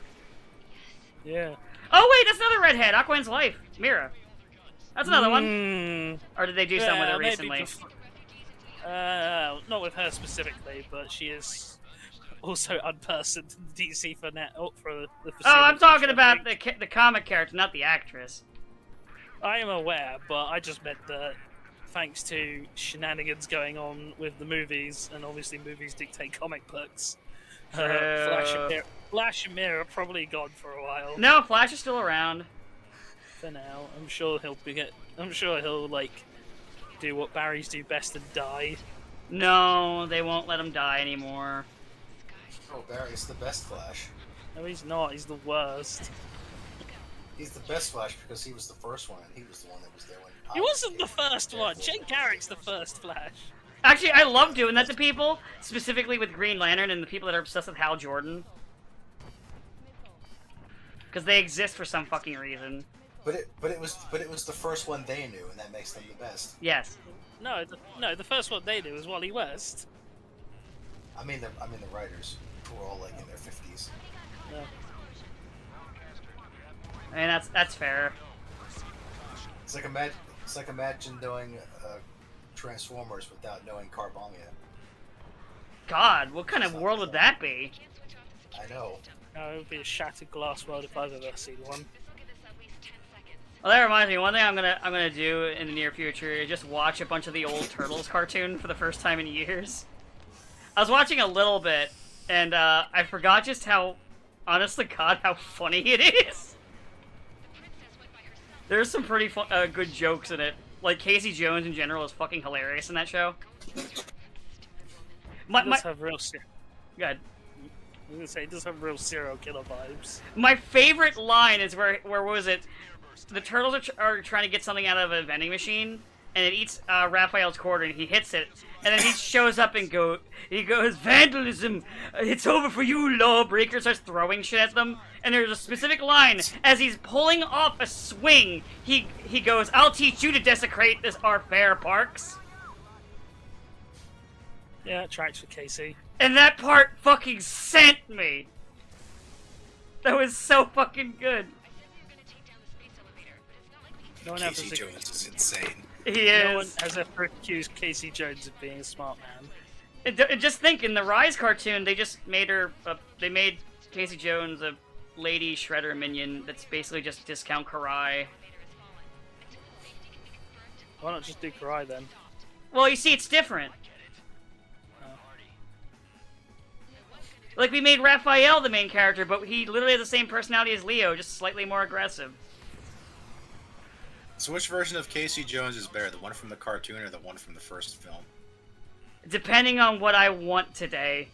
Yeah. Oh wait, that's another redhead, Aquaman's wife, Mira. That's another one. Or did they do something with her maybe recently? not with her specifically, but she is also unpersoned in DC for the Oh, foreseeable I'm talking future, I about think. the comic character, not the actress. I am aware, but I just meant that thanks to shenanigans going on with the movies, and obviously movies dictate comic books, Flash and Mira are probably gone for a while. No, Flash is still around. For now, I'm sure he'll like do what Barry's do best and die. No, they won't let him die anymore. Oh, Barry's the best Flash. No, he's not. He's the worst. He's the best Flash because he was the first one, and he was the one that was there when. He wasn't the first one. Jay Garrick's the first Flash. Actually, I love doing that to people, specifically with Green Lantern and the people that are obsessed with Hal Jordan. Because they exist for some fucking reason. But it was the first one they knew, and that makes them the best. Yes. No, the first one they knew was Wally West. I mean the writers who were all like in their 50s. No. I mean, that's fair. It's like imagine doing Transformers without knowing Carbomia. God, what kind of world would that be? I know. No, it would be a shattered glass world if I've ever seen one. Well, that reminds me. One thing I'm gonna do in the near future is just watch a bunch of the old Turtles cartoon for the first time in years. I was watching a little bit, and I forgot just how, honest to God, how funny it is. There's some pretty good jokes in it. Like Casey Jones in general is fucking hilarious in that show. It does have real Good. I was gonna say it does have real serial killer vibes. My favorite line is where was it? The turtles are trying to get something out of a vending machine, and it eats Raphael's quarter, and he hits it, and then he shows up and he goes, vandalism, it's over for you, lawbreaker, starts throwing shit at them, and there's a specific line, as he's pulling off a swing, he goes, I'll teach you to desecrate our fair parks. Yeah, it tracks for Casey. And that part fucking sent me. That was so fucking good. No one Casey Jones is insane. He is. No one has ever accused Casey Jones of being a smart man. And just think, in the Rise cartoon, they just made her. They made Casey Jones a lady Shredder minion that's basically just discount Karai. Why not just do Karai then? Well, you see, it's different. Like, we made Raphael the main character, but he literally has the same personality as Leo, just slightly more aggressive. So which version of Casey Jones is better, the one from the cartoon or the one from the first film? Depending on what I want today.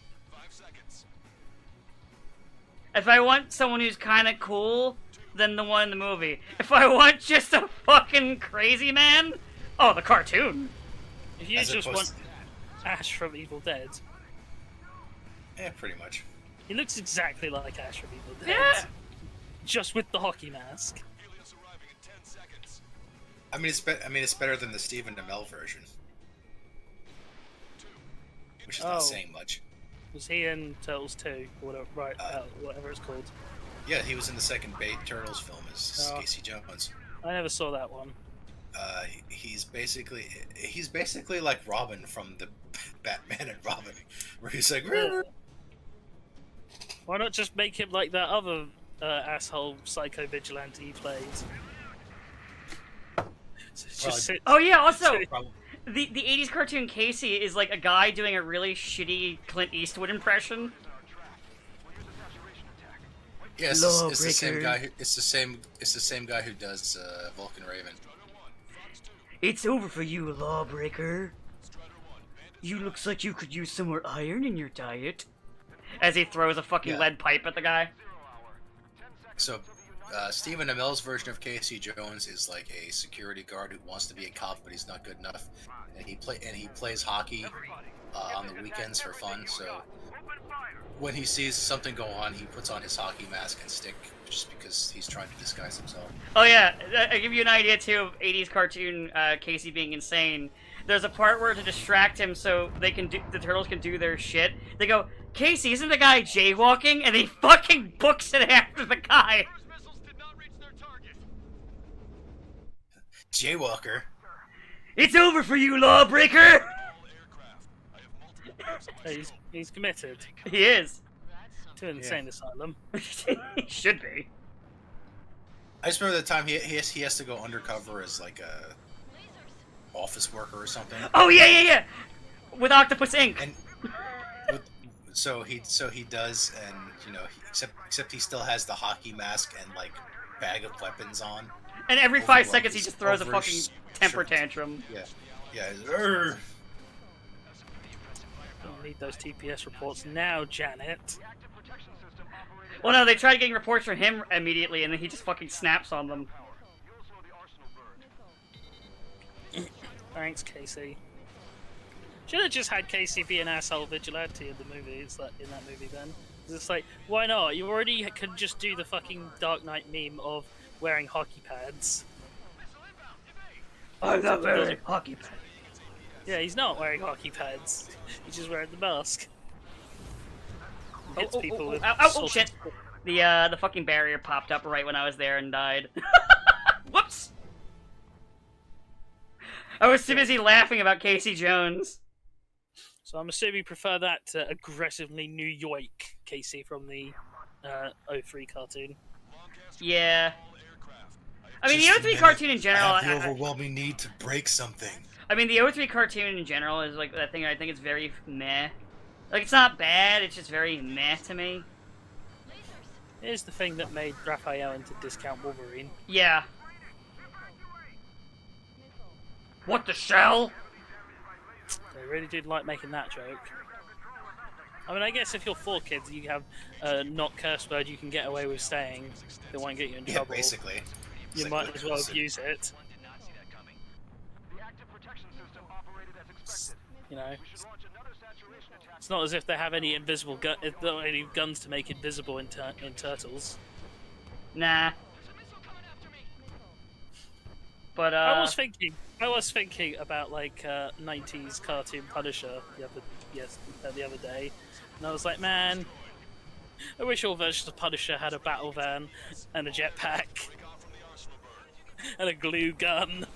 If I want someone who's kind of cool, then the one in the movie. If I want just a fucking crazy man, oh, the cartoon. If you As just opposed want Ash from Evil Dead, Yeah, pretty much. he looks exactly like Ash from Evil Dead. Yeah. Just with the hockey mask. I mean, it's better than the Stephen Amell version, which is Oh. not saying much. Was he in Turtles 2? Or whatever, right, whatever it's called. Yeah, he was in the second Turtles film as Oh. Casey Jones. I never saw that one. He's basically like Robin from the Batman and Robin, where he's like, Why not just make him like that other asshole psycho vigilante he plays? So it's just sit- Oh yeah, also, Probably. the 80s cartoon Casey is like a guy doing a really shitty Clint Eastwood impression. Yeah, it's the same Lawbreaker. guy. It's the same guy who does Vulcan Raven. It's over for you, Lawbreaker. You looks like you could use some more iron in your diet. As he throws a fucking Yeah. lead pipe at the guy. So, Stephen Amell's version of Casey Jones is like a security guard who wants to be a cop, but he's not good enough, and he plays hockey on the weekends for fun. So, when he sees something go on, he puts on his hockey mask and stick, just because he's trying to disguise himself. Oh yeah, I give you an idea too of 80s cartoon Casey being insane. There's a part where to distract him so the turtles can do their shit, they go, Casey, isn't the guy jaywalking? And he fucking books it after the guy. Jaywalker. It's over for you, Lawbreaker! He's committed He is. to an insane asylum. He should be. I just remember the time he has to go undercover as like a office worker or something. Oh yeah. With Octopus Inc. And so he does, and except he still has the hockey mask and like bag of weapons on. And every over, 5 like, seconds he his- just throws a over fucking his temper shirt. tantrum. Yeah. He's, "Arr!" Don't need those TPS reports now, Janet. Well, no, they tried getting reports from him immediately, and then he just fucking snaps on them. Thanks, Casey. Should have just had Casey be an asshole vigilante in the movie. It's like in that movie then. It's like, why not? You already could just do the fucking Dark Knight meme of wearing hockey pads. I'm not wearing hockey pads. Yeah, he's not wearing hockey pads. He's just wearing the mask. Hits people with oh, sorts shit. of- The fucking barrier popped up right when I was there and died. Whoops! I was too busy laughing about Casey Jones. So I'm assuming you prefer that to aggressively New York Casey from the 03 cartoon. Yeah. I mean, Just the a 03 minute. cartoon in general. I have the overwhelming need to break something. I mean, the 03 cartoon in general is like that thing. I think it's very meh. Like, it's not bad. It's just very meh to me. Here's the thing that made Raphael into Discount Wolverine. Yeah. What the shell? They really did like making that joke. I mean, I guess if you're 4 kids, you have not curse word you can get away with saying that won't get you in Yeah, trouble. basically. It's You like, might look, as well listen, abuse it. You know, it's not as if they have any invisible any guns to make invisible in Turtles. Nah. But I was thinking about like 90s cartoon Punisher the other day, and I was like, man, I wish all versions of Punisher had a battle van and a jetpack and a glue gun.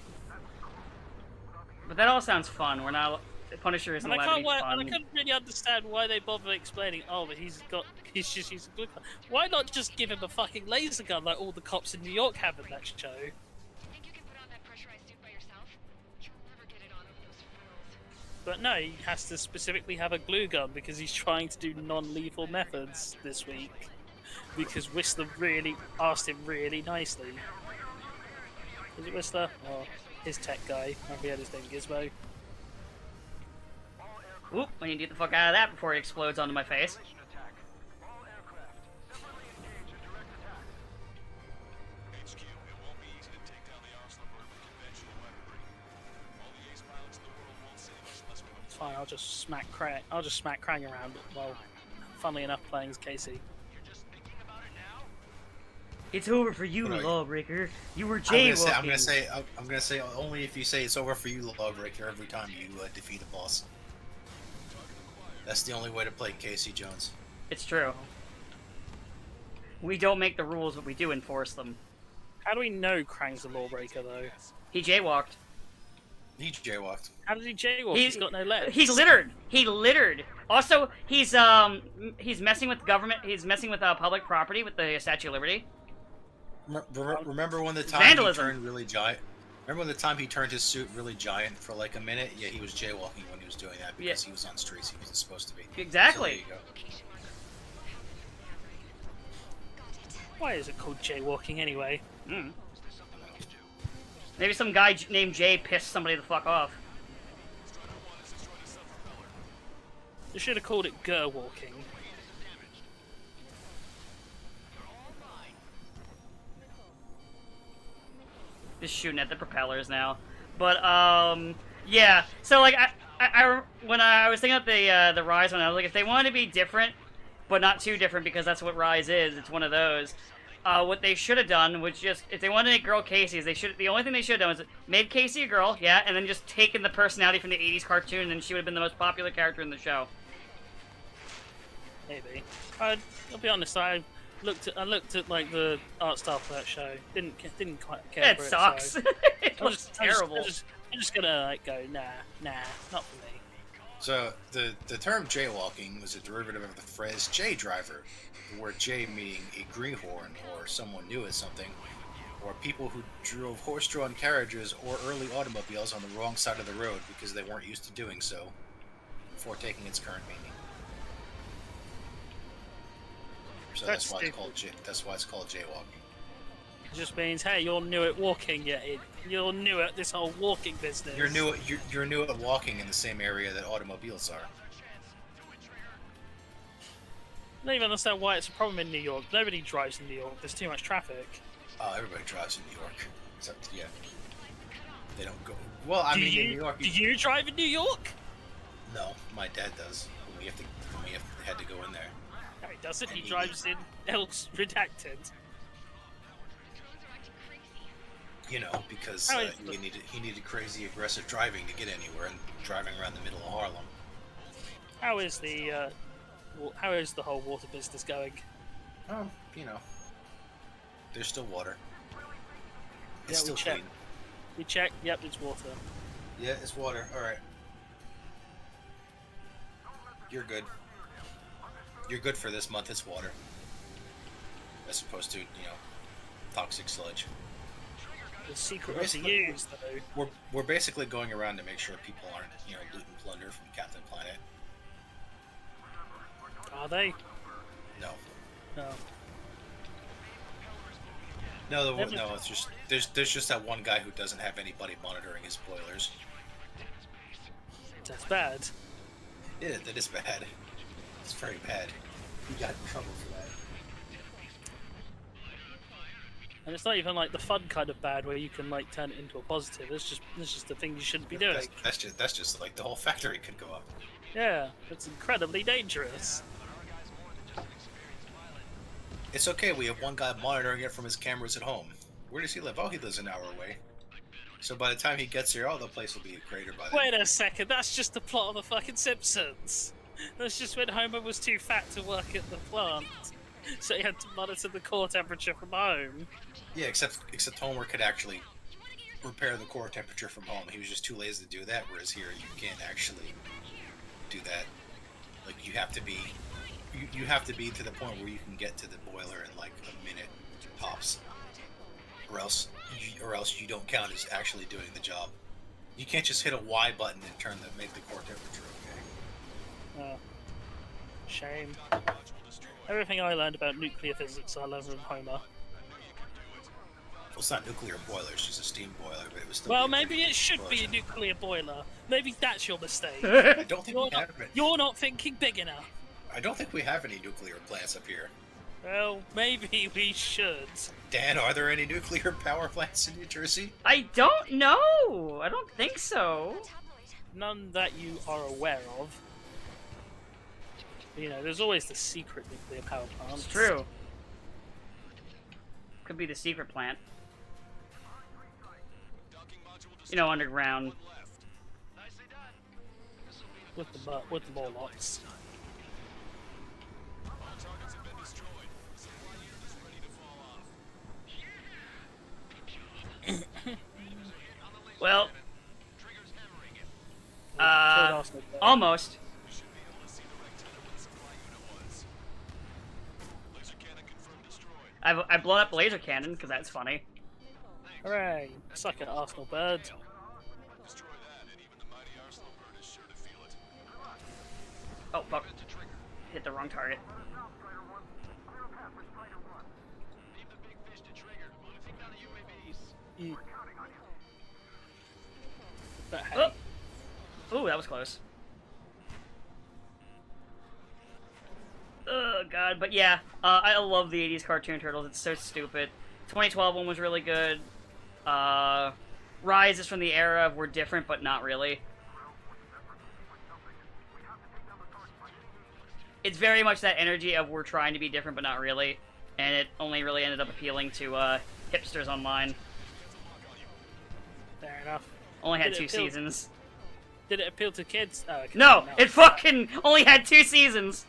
But that all sounds fun. We're not. Punisher isn't And I allowed to be and I fun. couldn't really understand why they bother explaining. Oh, but he's just using glue gun. Why not just give him a fucking laser gun like all the cops in New York have in that show? but no, he has to specifically have a glue gun because he's trying to do non-lethal methods this week. Because Whistler really asked him really nicely. Is it Whistler? Or his tech guy? I forget his name, Gizmo. Oop, I need to get the fuck out of that before he explodes onto my face. It's fine. I'll just smack Krang around. Well, funnily enough, playing as Casey. It's over for you, Right. Lawbreaker. You were I'm jaywalking. gonna say only if you say it's over for you, Lawbreaker, every time you defeat a boss. That's the only way to play Casey Jones. It's true. We don't make the rules, but we do enforce them. How do we know Krang's the Lawbreaker, though? He jaywalked. He jaywalked. How did he jaywalk? He's got no legs. He's littered. He littered. Also, he's messing with government. He's messing with public property with the Statue of Liberty. Remember when the time Vandalism. he turned really giant? Remember when the time he turned his suit really giant for like a minute? Yeah, he was jaywalking when he was doing that because he was on streets he wasn't supposed to be. Exactly. So there you go. Why is it called jaywalking anyway? Mm. Maybe some guy named Jay pissed somebody the fuck off. They should have called it Ger-walking. Just shooting at the propellers now. But yeah. So like when I was thinking about the Rise one, I was like, if they wanted to be different, but not too different because that's what Rise is. It's one of those. What they should have done was just, if they wanted to make girl Casey's, the only thing they should have done was made Casey a girl, yeah, and then just taken the personality from the 80s cartoon, and she would have been the most popular character in the show. Maybe. I'll be honest. I looked at like the art style for that show. Didn't quite care It for sucks. it. So It looks terrible. I'm just gonna like go nah, not for me. So the term jaywalking was a derivative of the phrase J driver, where J meaning a greenhorn or someone new at something, or people who drove horse-drawn carriages or early automobiles on the wrong side of the road because they weren't used to doing so, before taking its current meaning. So That's that's why it's called jaywalking. It just means, hey, you're new at walking. You're new at this whole walking business. You're new at walking in the same area that automobiles are. I don't even understand why it's a problem in New York. Nobody drives in New York. There's too much traffic. Oh, everybody drives in New York, except they don't go. Well, I mean, in New York. Do you drive in New York? No, my dad does. We had to go in there. No, he doesn't. He drives in Elks Redacted. You know, because he needed crazy aggressive driving to get anywhere, and driving around the middle of Harlem. How is the whole water business going? Oh, you know, there's still water. It's Yeah, still we checked. clean. We checked. Yep, it's water. Yeah, it's water. All right. You're good. You're good for this month. It's water, as opposed to toxic sludge. The secret of the use, though. We're basically going around to make sure people aren't loot and plunder from Captain Planet. Are they? No. No. No. It's just there's just that one guy who doesn't have anybody monitoring his boilers. That's bad. Yeah, that is bad. It's very bad. He got in trouble for that. And it's not even like the fun kind of bad where you can like turn it into a positive. It's just the thing you shouldn't be doing. That's just like the whole factory could go up. Yeah, it's incredibly dangerous. It's okay, we have one guy monitoring it from his cameras at home. Where does he live? Oh, he lives an hour away. So by the time he gets here, the place will be a crater by then. Wait a second, that's just the plot of the fucking Simpsons. That's just when Homer was too fat to work at the plant, so he had to monitor the core temperature from home. Yeah, except Homer could actually repair the core temperature from home. He was just too lazy to do that, whereas here you can't actually do that. Like you have to be to the point where you can get to the boiler in like a minute tops, or else you don't count as actually doing the job. You can't just hit a Y button and make the core temperature okay. Shame. Everything I learned about nuclear physics I learned from Homer. Well, it's not nuclear boiler, it's just a steam boiler, but it was still... Well, maybe it should be a nuclear boiler. Maybe that's your mistake. I don't think we have it. You're not thinking big enough. I don't think we have any nuclear plants up here. Well, maybe we should. Dan, are there any nuclear power plants in New Jersey? I don't know. I don't think so. None that you are aware of. You know, there's always the secret nuclear power plants. It's true. Could be the secret plant. You know, underground. With the Morlocks. Well, Arsenal player. almost. I've blown up the laser cannon because that's funny. Hooray! Suck it, Arsenal bird. Oh fuck! Hit the wrong target. But hey, Oh! Ooh, that was close. Oh god, but yeah, I love the 80s cartoon turtles. It's so stupid. 2012 one was really good. Rise is from the era of we're different, but not really. It's very much that energy of we're trying to be different, but not really. And it only really ended up appealing to hipsters online. fair enough. Only had Did it 2 appeal- seasons. Did it appeal to kids? No, it fucking only had 2 seasons.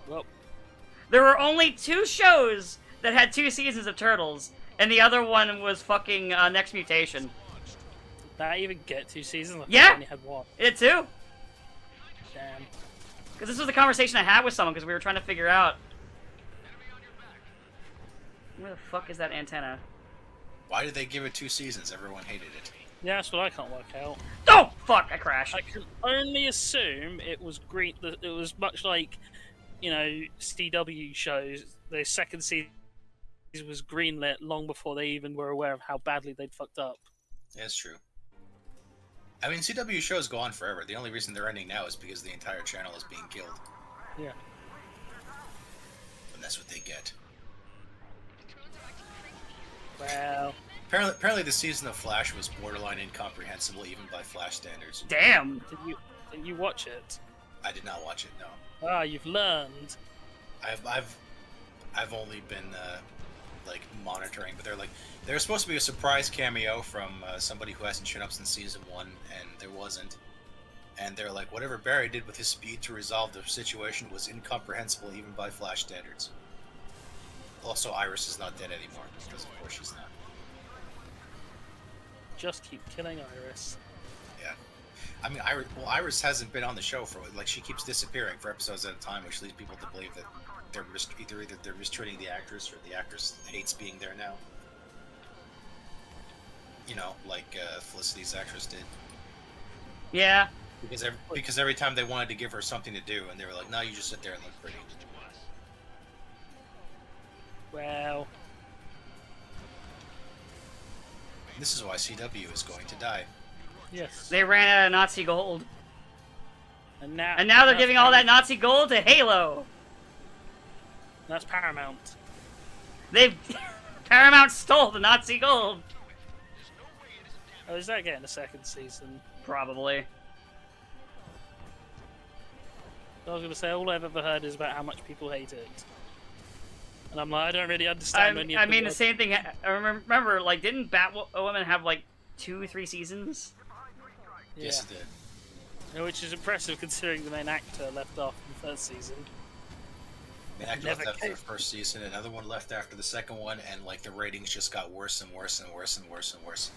Well, There were only 2 shows that had 2 seasons of Turtles, and the other one was fucking Next Mutation. did that even get 2 seasons? I thought Yeah. it only had 1. It too. Damn. Because this was the conversation I had with someone because we were trying to figure out where the fuck is that antenna? Why did they give it 2 seasons? Everyone hated it. Yeah, that's what I can't work out. Oh fuck! I crashed. I can only assume it was green. It was much like, you know, CW shows. The second season was greenlit long before they even were aware of how badly they'd fucked up. That's true. I mean, CW shows go on forever. The only reason they're ending now is because the entire channel is being killed. Yeah. And that's what they get. Well, Apparently the season of Flash was borderline incomprehensible even by Flash standards. Damn. did you watch it? I did not watch it, no. Ah, you've learned. I've only been like monitoring, but there's supposed to be a surprise cameo from somebody who hasn't shown up since season 1, and there wasn't. And they're like, whatever Barry did with his speed to resolve the situation was incomprehensible even by Flash standards. Also, Iris is not dead anymore, because of course she's not. Just keep killing Iris. Yeah. I mean, Iris hasn't been on the show for, like, she keeps disappearing for episodes at a time, which leads people to believe that they're either they're mistreating the actress or the actress hates being there now. You know, like Felicity's actress did. Yeah. Because every time they wanted to give her something to do, and they were like, "No, you just sit there and look pretty." Well, This is why CW is going to die. yes. They ran out of Nazi gold, And now and now they're that's giving all that Nazi gold to Halo. That's Paramount. They've Paramount stole the Nazi gold. Oh, is that getting a second season? Probably. I was going to say, all I've ever heard is about how much people hate it. And I'm like, I don't really understand any of I the mean, the words. same thing. I remember, like, didn't Batwoman have like 2-3 seasons? Yeah. Yes, it did. Yeah, which is impressive considering the main actor left off in the first season. The actor Never left after came. the first season, another one left after the second one, and like the ratings just got worse and worse and worse and worse and worse.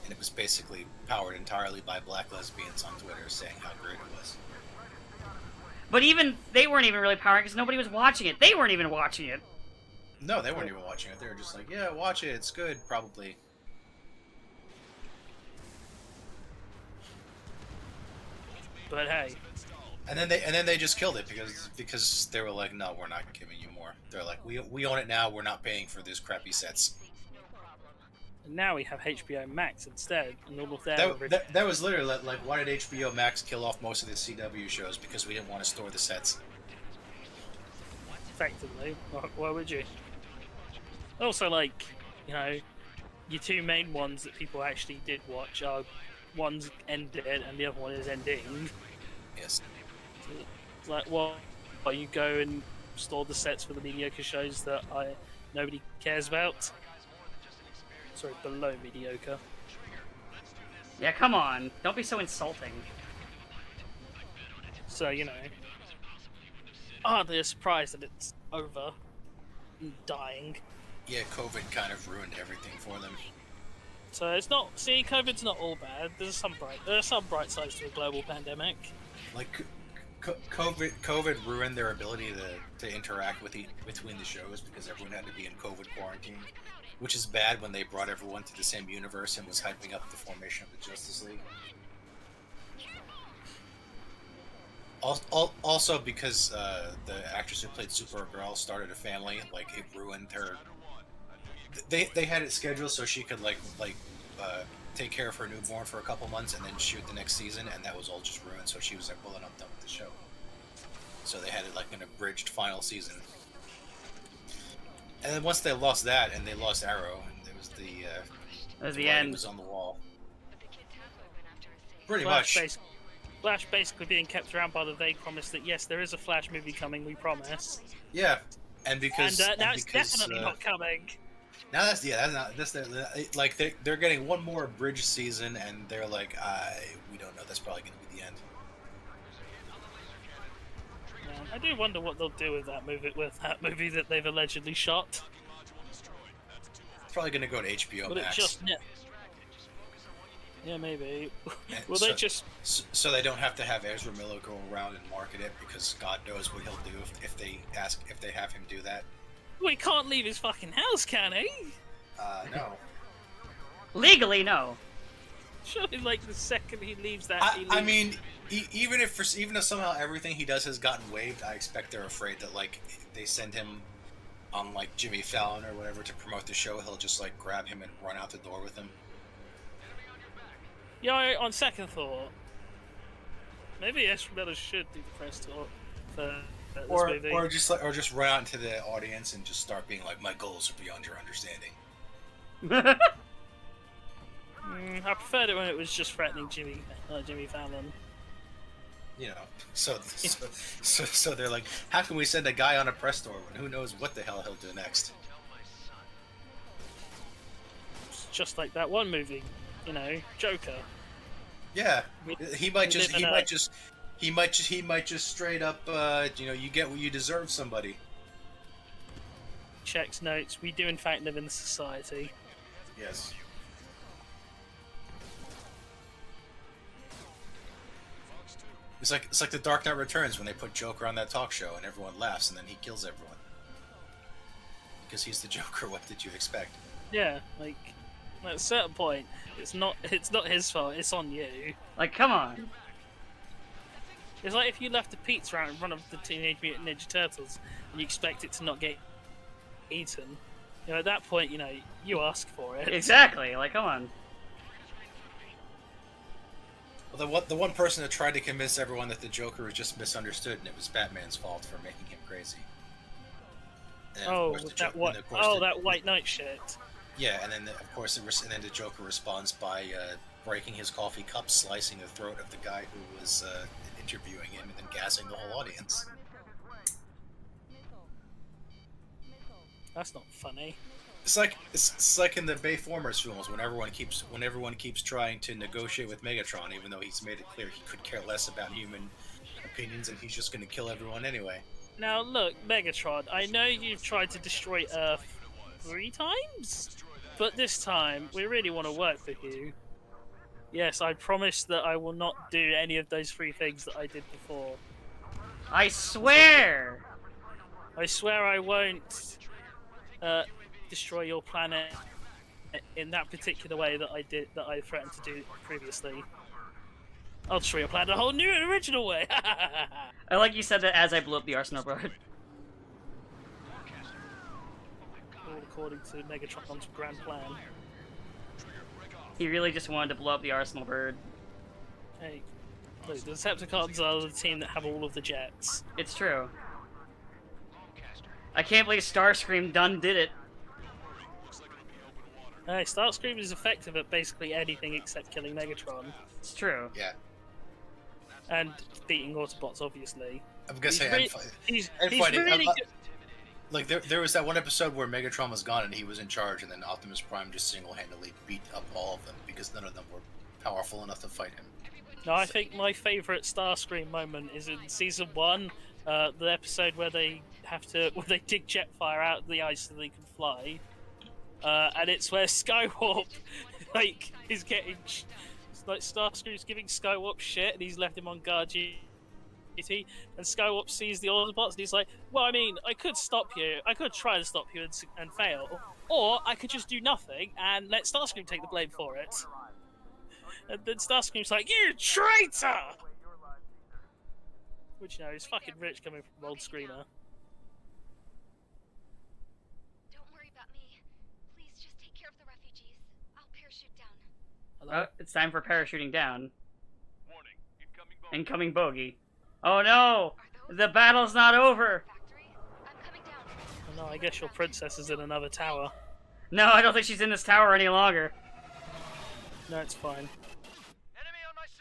And it was basically powered entirely by black lesbians on Twitter saying how great it was. But even they weren't even really powering because nobody was watching it. They weren't even watching it. No, they weren't even watching it. They were just like, "Yeah, watch it. It's good, probably." But hey, And then they just killed it because they were like, no, we're not giving you more. They're like, we own it now. We're not paying for these crappy sets. and now we have HBO Max instead, and all of their That was literally like, why did HBO Max kill off most of the CW shows? Because we didn't want to store the sets. effectively. Why would you? Also, like, you know, your two main ones that people actually did watch are one's ended and the other one is ending. Yes. Like, well, you go and store the sets for the mediocre shows that nobody cares about. Sorry, below mediocre. Yeah, come on. Don't be so insulting. So, you know, hardly a surprise that it's over and dying. Yeah, COVID kind of ruined everything for them. So it's not. See, COVID's not all bad. There are some bright sides to a global pandemic. Like, COVID ruined their ability to interact between the shows because everyone had to be in COVID quarantine, which is bad when they brought everyone to the same universe and was hyping up the formation of the Justice League. Also, because the actress who played Supergirl started a family, like, it ruined her. They had it scheduled so she could take care of her newborn for a couple months and then shoot the next season, and that was all just ruined. So she was like, "Well, then I'm done with the show." So they had it like an abridged final season. And then once they lost that, and they lost Arrow, and it was The writing end. was on the wall. Pretty Flash much. Flash basically being kept around by the vague promise that yes, there is a Flash movie coming. We promise. Yeah, and because Now and it's because, definitely not coming. Now like they're getting one more bridge season, and they're like, we don't know. That's probably going to be the end. I do wonder what they'll do with that movie that they've allegedly shot. It's probably going to go to HBO Will it Max. just Yeah, maybe. And Will they just? so they don't have to have Ezra Miller go around and market it, because God knows what he'll do if they have him do that. Well, he can't leave his fucking house, can he? No. Legally, no. Surely, like the second he leaves that, he leaves. I mean, even if somehow everything he does has gotten waived, I expect they're afraid that like they send him on like Jimmy Fallon or whatever to promote the show, he'll just like grab him and run out the door with him. Yeah, on second thought, maybe Ezra Miller should do the press tour for this movie. Or just run out into the audience and just start being like, my goals are beyond your understanding. I preferred it when it was just threatening Jimmy Fallon. You know, so they're like, how can we send a guy on a press tour when who knows what the hell he'll do next? It's just like that one movie, you know, Joker. Yeah, he might just straight up, you get what you deserve. Somebody. Checks notes. We do in fact live in a society. Yes. It's like the Dark Knight Returns when they put Joker on that talk show and everyone laughs and then he kills everyone. Because he's the Joker, what did you expect? Yeah, like at a certain point, it's not his fault. It's on you. Like, come on. It's like if you left a pizza out in front of the Teenage Mutant Ninja Turtles and you expect it to not get eaten. You know, at that point, you know, you ask for it. Exactly. Like, come on. Well, the one person that tried to convince everyone that the Joker was just misunderstood and it was Batman's fault for making him crazy. And then, of course, that White Knight shit. Yeah, and then the Joker responds by breaking his coffee cup, slicing the throat of the guy who was interviewing him, and then gassing the whole audience. That's not funny. It's like in the Bayformers films when everyone keeps trying to negotiate with Megatron, even though he's made it clear he could care less about human opinions and he's just going to kill everyone anyway. Now look, Megatron, I know you've tried to destroy Earth 3 times, but this time we really want to work with you. Yes, I promise that I will not do any of those 3 things that I did before. I swear! I swear I won't destroy your planet in that particular way that I threatened to do previously. I'll show you a plan a whole new and original way. I like you said that as I blew up the Arsenal bird. All according to Megatron's grand plan. He really just wanted to blow up the Arsenal bird. Hey, look, the Decepticons are the team that have all of the jets. It's true. I can't believe Starscream done did it. Hey, Starscream is effective at basically anything except killing Megatron. It's true. Yeah. And beating Autobots, obviously. I'm gonna say, He's fighting. really good. Like there was that one episode where Megatron was gone and he was in charge, and then Optimus Prime just single-handedly beat up all of them because none of them were powerful enough to fight him. No, I think my favourite Starscream moment is in season 1, the episode where they dig Jetfire out of the ice so they can fly, and it's where Skywarp is getting Starscream's giving Skywarp shit, and he's left him on guard duty, and Skywarp sees the Autobots and he's like, well, I mean, I could stop you, I could try to stop you and fail, or I could just do nothing and let Starscream take the blame for it. And then Starscream's like, you traitor! Which, you know, is fucking rich coming from Old Screamer. Don't worry about me. Please just take care of the refugees. I'll parachute down. Hello? It's time for parachuting down. Incoming bogey. Oh no! The battle's not over! Factory? I'm coming down. Oh no, I guess your princess is in another tower. No, I don't think she's in this tower any longer. No, it's fine. Enemy on my 6.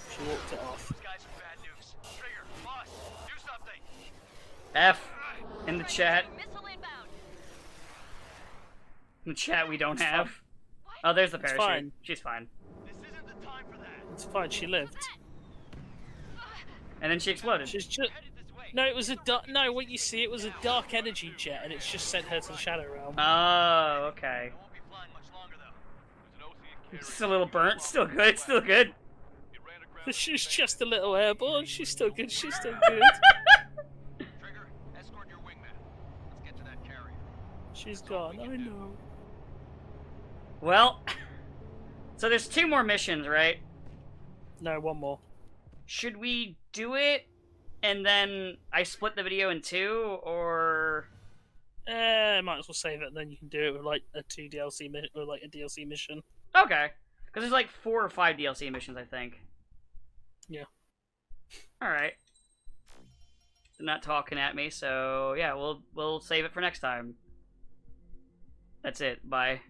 She walked it off. This guy's some bad news. Trigger, boss, do something. F in the chat. Missile inbound. In the chat we don't It's have. fine. Oh, there's the It's parachute. fine. She's fine. This isn't the time for that. It's fine, she lived. And then she exploded. She's just... Headed this way. No, it was a dark... No, what you see, it was a dark energy jet, and it's just sent her to the Shadow Realm. Oh, okay. I won't be flying much longer though. There's an OC in It's a little burnt. Still good. Still good. It ran aground. She's just a little airborne. She's still good. She's still good. Trigger, escort your wingman. Let's get to that carrier. She's gone. I know. Well, so there's 2 more missions, right? No, one more. Should we do it and then I split the video in 2, or... Might as well save it, and then you can do it with like a DLC mission. Okay. Because there's like 4 or 5 DLC missions, I think. Yeah. Alright. They're not talking at me, so yeah, we'll save it for next time. That's it. Bye.